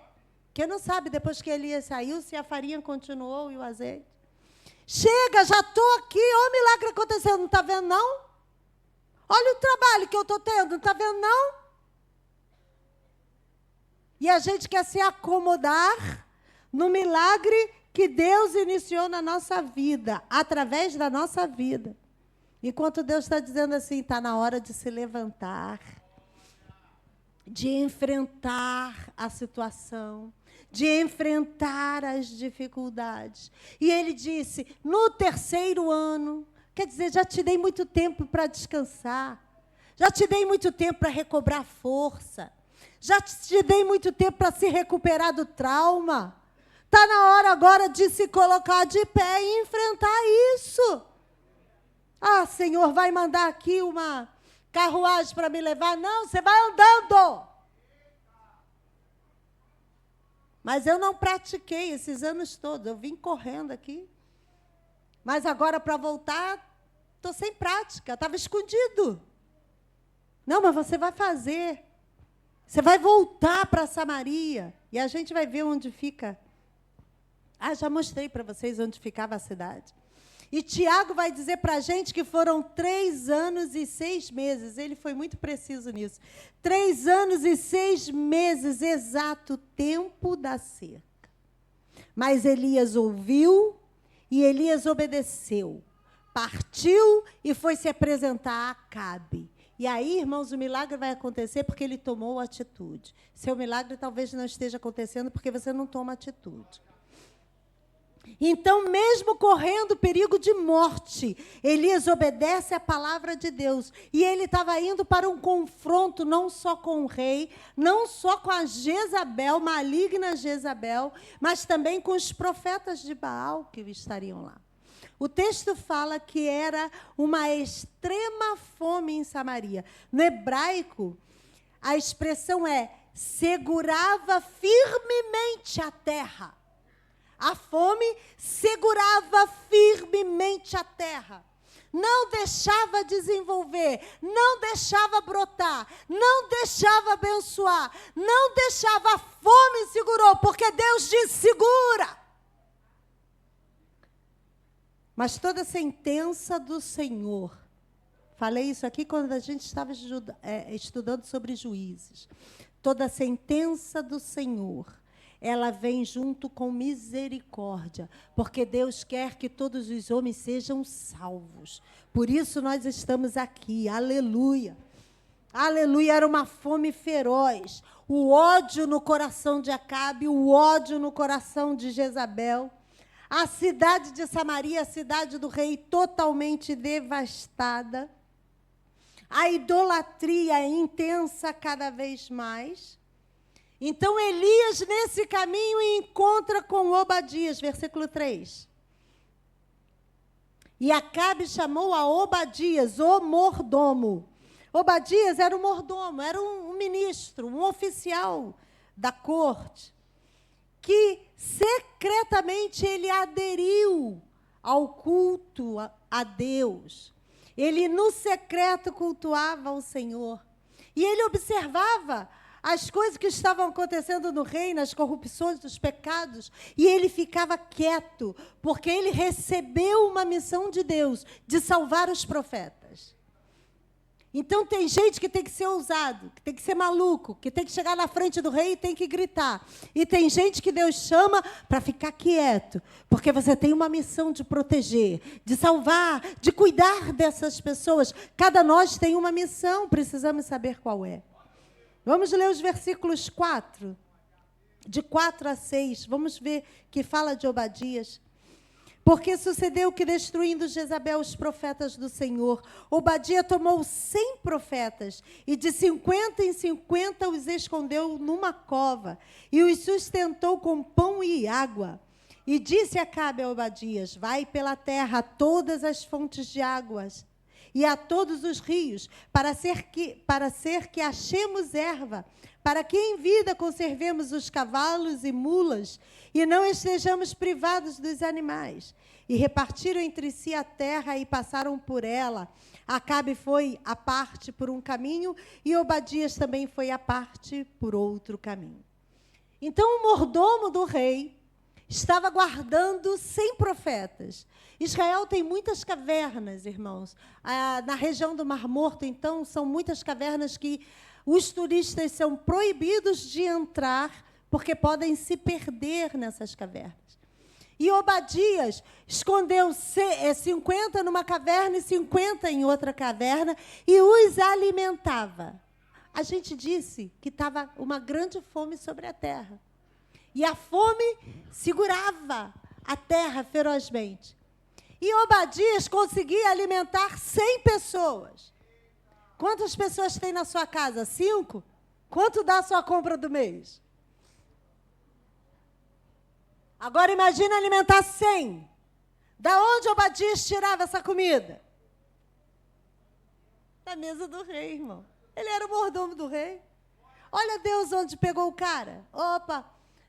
Quem não sabe, depois que Elias saiu, se a farinha continuou e o azeite. Chega, já estou aqui, olha o milagre acontecendo, não está vendo não? Olha o trabalho que eu estou tendo, não está vendo não? E a gente quer se acomodar no milagre que Deus iniciou na nossa vida, através da nossa vida. Enquanto Deus está dizendo assim: está na hora de se levantar, de enfrentar a situação, de enfrentar as dificuldades. E Ele disse: no terceiro ano, quer dizer, já te dei muito tempo para descansar, já te dei muito tempo para recobrar força, já te dei muito tempo para se recuperar do trauma. Está na hora agora de se colocar de pé e enfrentar isso. Ah, Senhor, vai mandar aqui uma carruagem para me levar? Não, você vai andando. Mas eu não pratiquei esses anos todos, eu vim correndo aqui. Mas agora, para voltar, estou sem prática, estava escondido. Não, mas você vai fazer. Você vai voltar para Samaria. E a gente vai ver onde fica. Ah, já mostrei para vocês onde ficava a cidade. E Tiago vai dizer para a gente que foram 3 anos e 6 meses. Ele foi muito preciso nisso. 3 anos e 6 meses, exato tempo da seca. Mas Elias ouviu e Elias obedeceu. Partiu e foi se apresentar a Acabe. E aí, irmãos, o milagre vai acontecer porque ele tomou atitude. Seu milagre talvez não esteja acontecendo porque você não toma atitude. Então, mesmo correndo perigo de morte, Elias obedece à palavra de Deus. E ele estava indo para um confronto não só com o rei, não só com a Jezabel, maligna Jezabel, mas também com os profetas de Baal que estariam lá. O texto fala que era uma extrema fome em Samaria. No hebraico, a expressão é segurava firmemente a terra. A fome segurava firmemente a terra. Não deixava desenvolver, não deixava brotar, não deixava abençoar, não deixava. A fome segurou, porque Deus disse: segura. Mas toda sentença do Senhor, falei isso aqui quando a gente estava estudando sobre Juízes, toda sentença do Senhor, ela vem junto com misericórdia, porque Deus quer que todos os homens sejam salvos. Por isso nós estamos aqui, aleluia. Aleluia, era uma fome feroz. O ódio no coração de Acabe, o ódio no coração de Jezabel. A cidade de Samaria, a cidade do rei, totalmente devastada. A idolatria intensa cada vez mais. Então, Elias, nesse caminho, encontra com Obadias, versículo 3. E Acabe chamou a Obadias, o mordomo. Obadias era um mordomo, era um ministro, um oficial da corte, que secretamente ele aderiu ao culto a Deus. Ele, no secreto, cultuava o Senhor. E ele observava as coisas que estavam acontecendo no reino, as corrupções, os pecados, e ele ficava quieto, porque ele recebeu uma missão de Deus, de salvar os profetas. Então, tem gente que tem que ser ousado, que tem que ser maluco, que tem que chegar na frente do rei e tem que gritar. E tem gente que Deus chama para ficar quieto, porque você tem uma missão de proteger, de salvar, de cuidar dessas pessoas. Cada nós tem uma missão, precisamos saber qual é. Vamos ler os versículos 4, de 4 a 6. Vamos ver que fala de Obadias. Porque sucedeu que, destruindo Jezabel os profetas do Senhor, Obadia tomou 100 profetas e de 50 em 50 os escondeu numa cova e os sustentou com pão e água. E disse Acabe a Obadias: vai pela terra a todas as fontes de águas e a todos os rios, para ser que achemos erva, para que em vida conservemos os cavalos e mulas, e não estejamos privados dos animais. E repartiram entre si a terra e passaram por ela. Acabe foi à parte por um caminho, e Obadias também foi à parte por outro caminho. Então o mordomo do rei estava guardando 100 profetas. Israel tem muitas cavernas, irmãos. Na região do Mar Morto, então, são muitas cavernas que os turistas são proibidos de entrar, porque podem se perder nessas cavernas. E Obadias escondeu 50 numa caverna e 50 em outra caverna e os alimentava. A gente disse que estava uma grande fome sobre a terra. E a fome segurava a terra ferozmente. E Obadias conseguia alimentar 100 pessoas. Quantas pessoas tem na sua casa? 5? Quanto dá a sua compra do mês? Agora imagina alimentar 100. Da onde Obadias tirava essa comida? Da mesa do rei, irmão. Ele era o mordomo do rei. Olha Deus onde pegou o cara. Opa,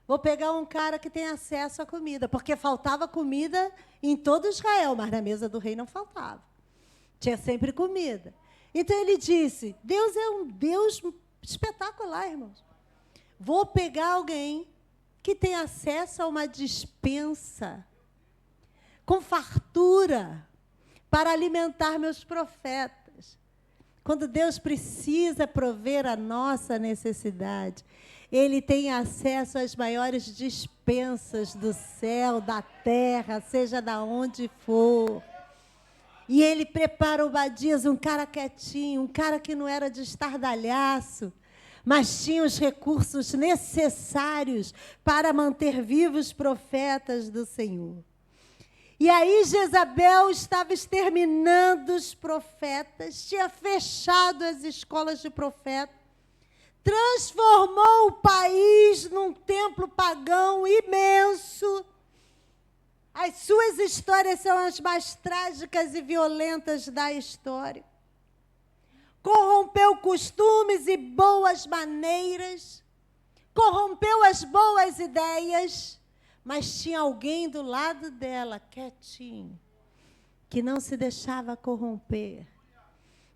vou pegar um cara que tem acesso à comida, porque faltava comida em todo Israel, mas na mesa do rei não faltava. Tinha sempre comida. Então ele disse: Deus é um Deus espetacular, irmãos. Vou pegar alguém que tem acesso a uma despensa com fartura para alimentar meus profetas. Quando Deus precisa prover a nossa necessidade, Ele tem acesso às maiores despensas do céu, da terra, seja da onde for. E Ele prepara Obadias, um cara quietinho, um cara que não era de estardalhaço, mas tinha os recursos necessários para manter vivos os profetas do Senhor. E aí Jezabel estava exterminando os profetas, tinha fechado as escolas de profetas, transformou o país num templo pagão imenso. As suas histórias são as mais trágicas e violentas da história. Corrompeu costumes e boas maneiras. corrompeu as boas ideias, mas tinha alguém do lado dela, quietinho, que não se deixava corromper,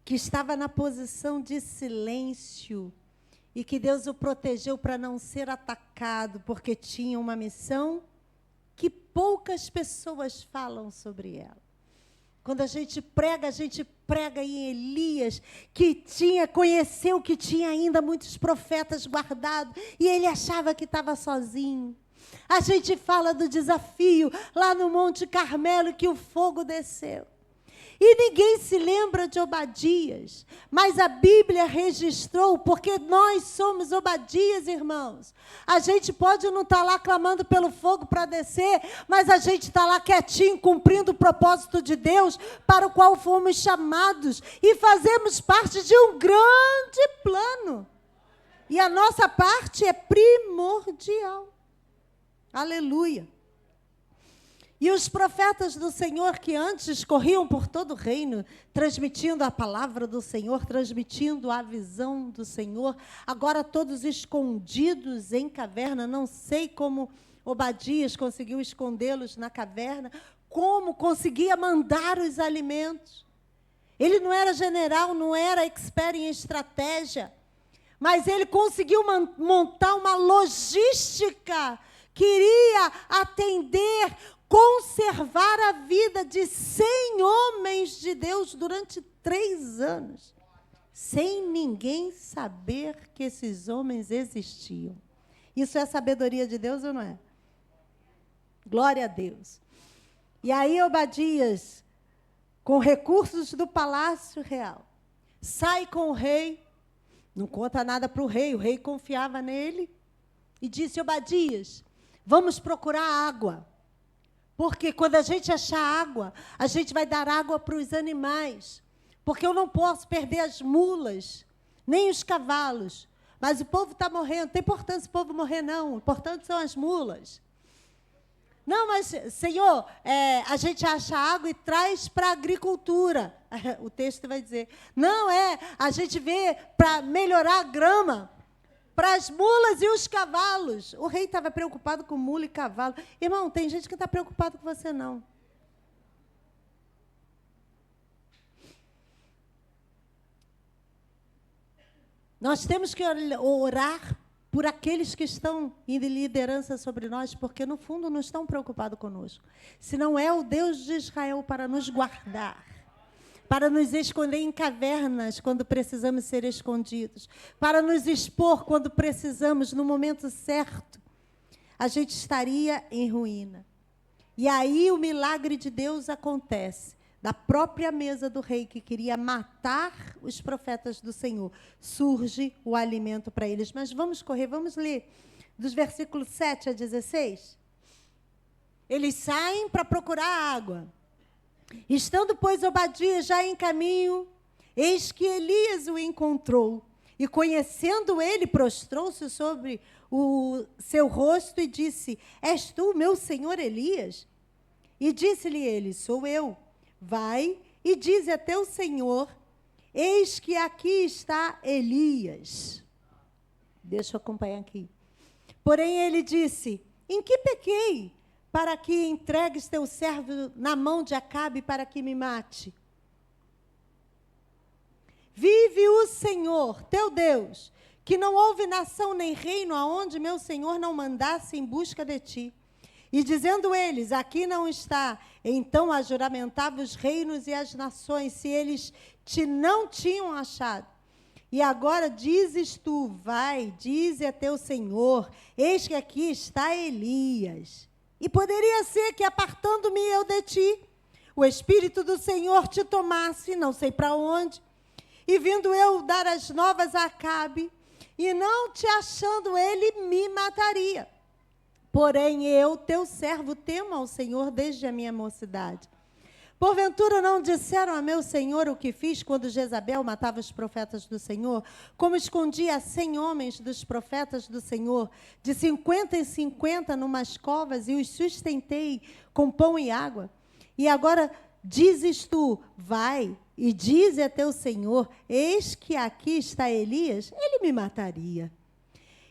que estava na posição de silêncio e que Deus o protegeu para não ser atacado, porque tinha uma missão que poucas pessoas falam sobre ela. Quando a gente prega em Elias, que conheceu que tinha ainda muitos profetas guardados, e ele achava que estava sozinho. A gente fala do desafio lá no Monte Carmelo, que o fogo desceu. E ninguém se lembra de Obadias, mas a Bíblia registrou, porque nós somos Obadias, irmãos. A gente pode não estar lá clamando pelo fogo para descer, mas a gente está lá quietinho, cumprindo o propósito de Deus, para o qual fomos chamados, e fazemos parte de um grande plano. E a nossa parte é primordial. Aleluia. E os profetas do Senhor que antes corriam por todo o reino, transmitindo a palavra do Senhor, transmitindo a visão do Senhor, agora todos escondidos em caverna. Não sei como Obadias conseguiu escondê-los na caverna, como conseguia mandar os alimentos. Ele não era general, não era expert em estratégia, mas ele conseguiu montar uma logística, queria atender, conservar a vida de 100 homens de Deus durante 3 anos, sem ninguém saber que esses homens existiam. Isso é sabedoria de Deus ou não é? Glória a Deus. E aí Obadias, com recursos do palácio real, sai com o rei, não conta nada para o rei confiava nele, e disse: Obadias, vamos procurar água. Porque quando a gente achar água, a gente vai dar água para os animais. Porque eu não posso perder as mulas, nem os cavalos. Mas o povo está morrendo. Não tem importância o povo morrer, não. O importante são as mulas. Não, mas, Senhor, a gente acha água e traz para a agricultura. O texto vai dizer. Não, a gente vê para melhorar a grama, para as mulas e os cavalos. O rei estava preocupado com mula e cavalo. Irmão, tem gente que não está preocupado com você, não. Nós temos que orar por aqueles que estão em liderança sobre nós, porque, no fundo, não estão preocupados conosco. Se não é o Deus de Israel para nos guardar, para nos esconder em cavernas quando precisamos ser escondidos, para nos expor quando precisamos, no momento certo, a gente estaria em ruína. E aí o milagre de Deus acontece. Da própria mesa do rei, que queria matar os profetas do Senhor, surge o alimento para eles. Mas vamos correr, vamos ler dos versículos 7 a 16. Eles saem para procurar água. Estando, pois, Obadias já em caminho, eis que Elias o encontrou. E, conhecendo ele, prostrou-se sobre o seu rosto e disse: És tu, meu senhor Elias? E disse-lhe ele: Sou eu. Vai e dize a teu senhor: eis que aqui está Elias. Deixa eu acompanhar aqui. Porém, ele disse: Em que pequei, para que entregues teu servo na mão de Acabe para que me mate? Vive o Senhor, teu Deus, que não houve nação nem reino aonde meu Senhor não mandasse em busca de ti. E dizendo eles: aqui não está, então ajuramentava os reinos e as nações, se eles te não tinham achado. E agora dizes tu: vai, dize a teu Senhor, eis que aqui está Elias. E poderia ser que, apartando-me eu de ti, o Espírito do Senhor te tomasse, não sei para onde, e vindo eu dar as novas a Acabe, e não te achando ele, me mataria. Porém eu, teu servo, temo ao Senhor desde a minha mocidade. Porventura não disseram a meu Senhor o que fiz quando Jezabel matava os profetas do Senhor? Como escondia 100 homens dos profetas do Senhor, de 50 em 50 numas covas, e os sustentei com pão e água? E agora dizes tu: vai e dize a teu Senhor, eis que aqui está Elias, ele me mataria.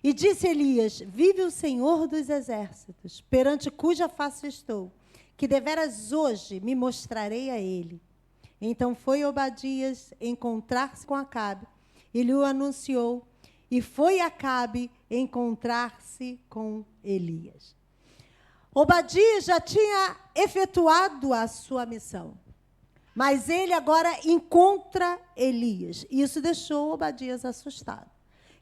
E disse Elias: vive o Senhor dos exércitos, perante cuja face estou, que deveras hoje me mostrarei a ele. Então foi Obadias encontrar-se com Acabe, e lhe o anunciou, e foi Acabe encontrar-se com Elias. Obadias já tinha efetuado a sua missão, mas ele agora encontra Elias. Isso deixou Obadias assustado.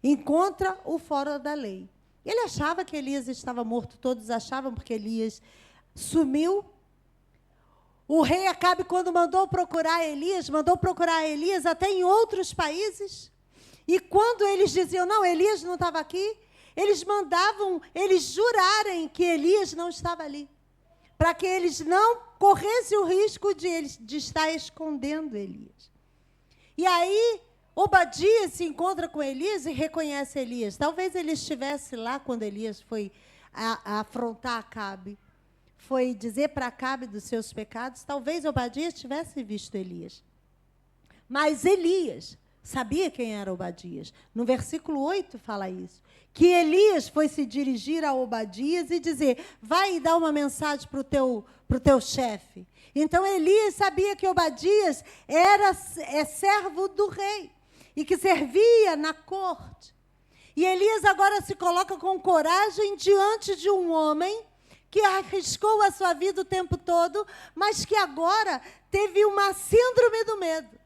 Encontra o fora da lei. Ele achava que Elias estava morto, todos achavam, porque Elias sumiu. O rei Acabe, quando mandou procurar Elias até em outros países. E quando eles diziam, não, Elias não estava aqui, eles mandavam eles jurarem que Elias não estava ali, para que eles não corressem o risco de estar escondendo Elias. E aí, Obadias se encontra com Elias e reconhece Elias. Talvez ele estivesse lá quando Elias foi afrontar Acabe, foi dizer para Acabe dos seus pecados. Talvez Obadias tivesse visto Elias. Mas Elias sabia quem era Obadias. No versículo 8 fala isso. Que Elias foi se dirigir a Obadias e dizer, vai dar uma mensagem para o teu chefe. Então Elias sabia que Obadias era servo do rei e que servia na corte. E Elias agora se coloca com coragem diante de um homem que arriscou a sua vida o tempo todo, mas que agora teve uma síndrome do medo.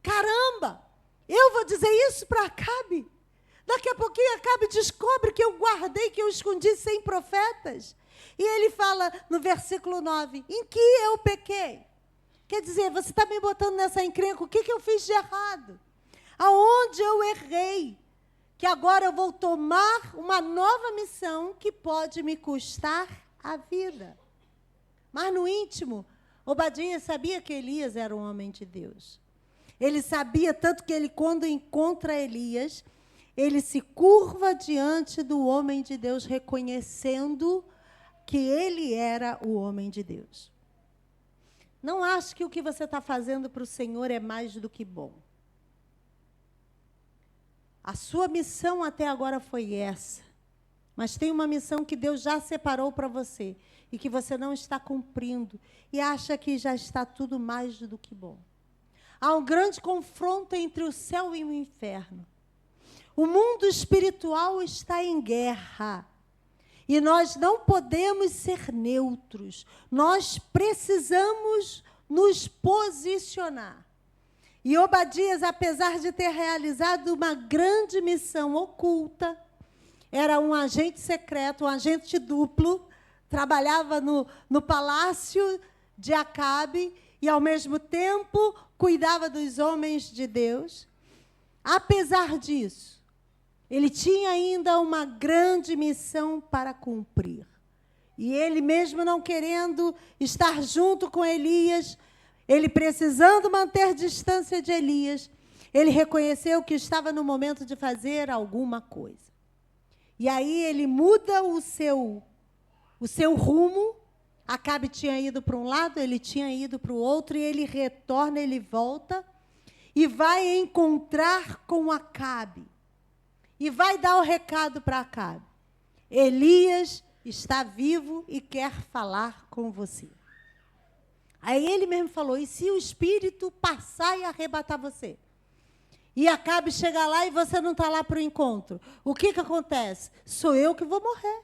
Caramba, eu vou dizer isso para Acabe? Daqui a pouquinho Acabe descobre que eu guardei, que eu escondi 100 profetas. E ele fala no versículo 9, em que eu pequei? Quer dizer, você está me botando nessa encrenca, o que eu fiz de errado? Aonde eu errei? Que agora eu vou tomar uma nova missão que pode me custar a vida. Mas no íntimo, Obadias sabia que Elias era um homem de Deus. Ele sabia tanto que ele, quando encontra Elias, ele se curva diante do homem de Deus, reconhecendo que ele era o homem de Deus. Não ache que o que você está fazendo para o Senhor é mais do que bom. A sua missão até agora foi essa. Mas tem uma missão que Deus já separou para você e que você não está cumprindo e acha que já está tudo mais do que bom. Há um grande confronto entre o céu e o inferno. O mundo espiritual está em guerra. E nós não podemos ser neutros. Nós precisamos nos posicionar. E Obadias, apesar de ter realizado uma grande missão oculta, era um agente secreto, um agente duplo, trabalhava no palácio de Acabe e, ao mesmo tempo, cuidava dos homens de Deus. Apesar disso, ele tinha ainda uma grande missão para cumprir. E ele, mesmo não querendo estar junto com Elias, ele precisando manter distância de Elias, ele reconheceu que estava no momento de fazer alguma coisa. E aí ele muda o seu rumo. Acabe tinha ido para um lado, ele tinha ido para o outro, e ele retorna, ele volta, e vai encontrar com Acabe. E vai dar o recado para Acabe. Elias está vivo e quer falar com você. Aí ele mesmo falou, e se o espírito passar e arrebatar você? E Acabe chega lá e você não está lá para o encontro. O que acontece? Sou eu que vou morrer.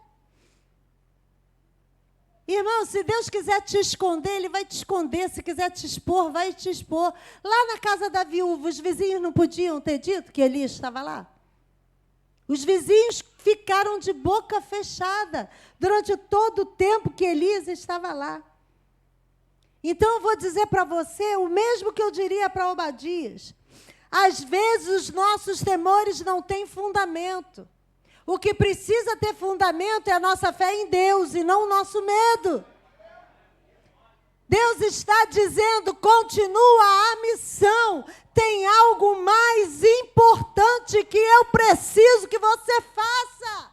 Irmão, se Deus quiser te esconder, Ele vai te esconder. Se quiser te expor, vai te expor. Lá na casa da viúva, os vizinhos não podiam ter dito que Elias estava lá? Os vizinhos ficaram de boca fechada durante todo o tempo que Elias estava lá. Então, eu vou dizer para você o mesmo que eu diria para Obadias. Às vezes, os nossos temores não têm fundamento. O que precisa ter fundamento é a nossa fé em Deus e não o nosso medo. Deus está dizendo, continua a missão. Tem algo mais importante que eu preciso que você faça.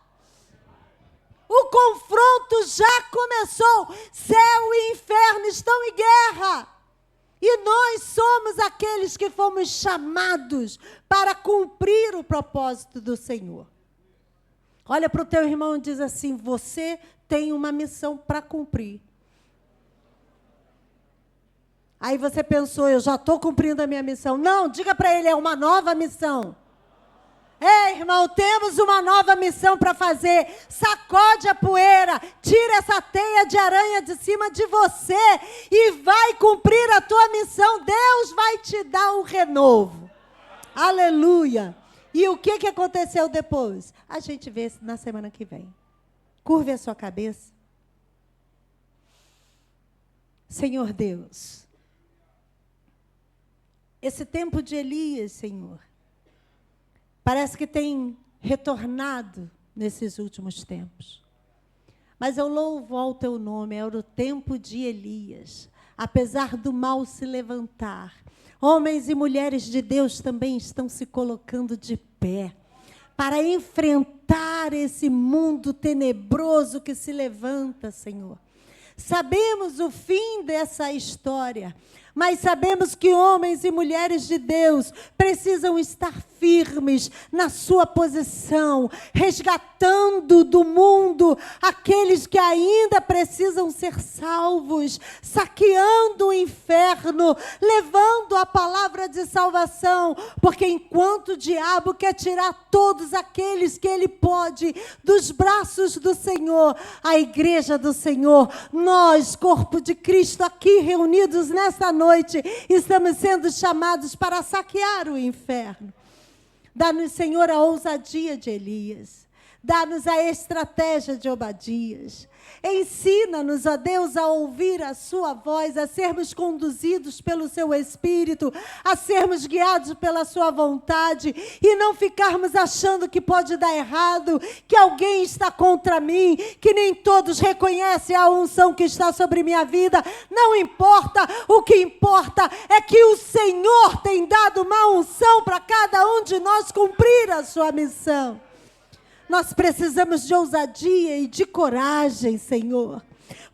O confronto já começou. Céu e inferno estão em guerra. E nós somos aqueles que fomos chamados para cumprir o propósito do Senhor. Olha para o teu irmão e diz assim: você tem uma missão para cumprir. Aí você pensou: eu já estou cumprindo a minha missão. Não, diga para ele: é uma nova missão. Ei, irmão, temos uma nova missão para fazer. Sacode a poeira, tira essa teia de aranha de cima de você e vai cumprir a tua missão. Deus vai te dar um renovo. Aleluia. E o que aconteceu depois? A gente vê na semana que vem. Curve a sua cabeça. Senhor Deus, esse tempo de Elias, Senhor, parece que tem retornado nesses últimos tempos. Mas eu louvo ao teu nome, era o tempo de Elias. Apesar do mal se levantar, homens e mulheres de Deus também estão se colocando de pé para enfrentar esse mundo tenebroso que se levanta, Senhor. Sabemos o fim dessa história, mas sabemos que homens e mulheres de Deus precisam estar firmes na sua posição, resgatando do mundo aqueles que ainda precisam ser salvos, saqueando o inferno, levando a palavra de salvação, porque enquanto o diabo quer tirar todos aqueles que ele pode dos braços do Senhor, a igreja do Senhor, nós, corpo de Cristo, aqui reunidos nesta noite, estamos sendo chamados para saquear o inferno. Dá-nos, Senhor, a ousadia de Elias. Dá-nos a estratégia de Obadias. Ensina-nos, ó Deus, a ouvir a sua voz, a sermos conduzidos pelo seu Espírito, a sermos guiados pela sua vontade e não ficarmos achando que pode dar errado, que alguém está contra mim, que nem todos reconhecem a unção que está sobre minha vida. Não importa, o que importa é que o Senhor tem dado uma unção para cada um de nós cumprir a sua missão. Nós precisamos de ousadia e de coragem, Senhor.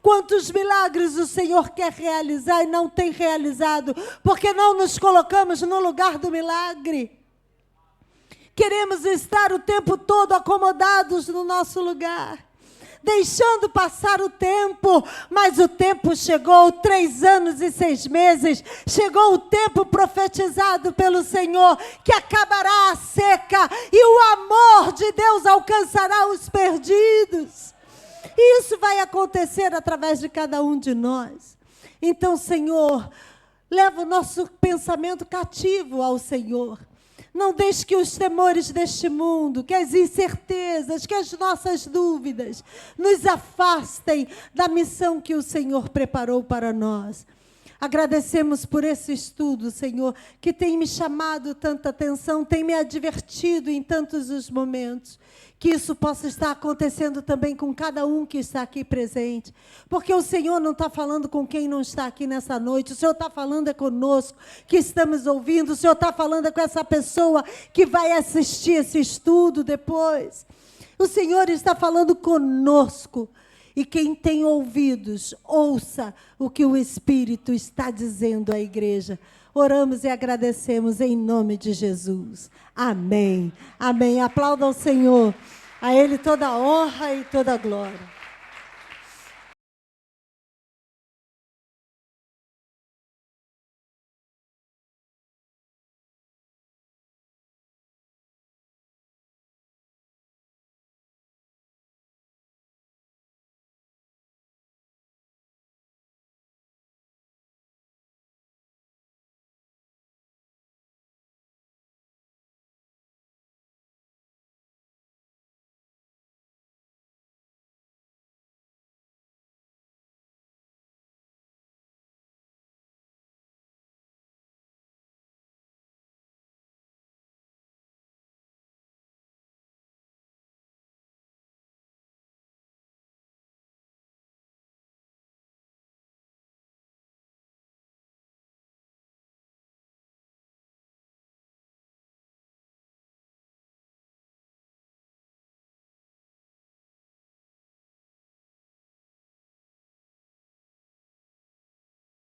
Quantos milagres o Senhor quer realizar e não tem realizado, porque não nos colocamos no lugar do milagre. Queremos estar o tempo todo acomodados no nosso lugar, deixando passar o tempo, mas o tempo chegou, 3 anos e 6 meses, chegou o tempo profetizado pelo Senhor, que acabará a seca, e o amor de Deus alcançará os perdidos, e isso vai acontecer através de cada um de nós. Então, Senhor, leva o nosso pensamento cativo ao Senhor. Não deixe que os temores deste mundo, que as incertezas, que as nossas dúvidas nos afastem da missão que o Senhor preparou para nós. Agradecemos por esse estudo, Senhor, que tem me chamado tanta atenção, tem me advertido em tantos os momentos. Que isso possa estar acontecendo também com cada um que está aqui presente. Porque o Senhor não está falando com quem não está aqui nessa noite. O Senhor está falando é conosco, que estamos ouvindo. O Senhor está falando é com essa pessoa que vai assistir esse estudo depois. O Senhor está falando conosco. E quem tem ouvidos, ouça o que o Espírito está dizendo à igreja. Oramos e agradecemos em nome de Jesus. Amém. Amém. Aplauda ao Senhor. A Ele toda a honra e toda a glória.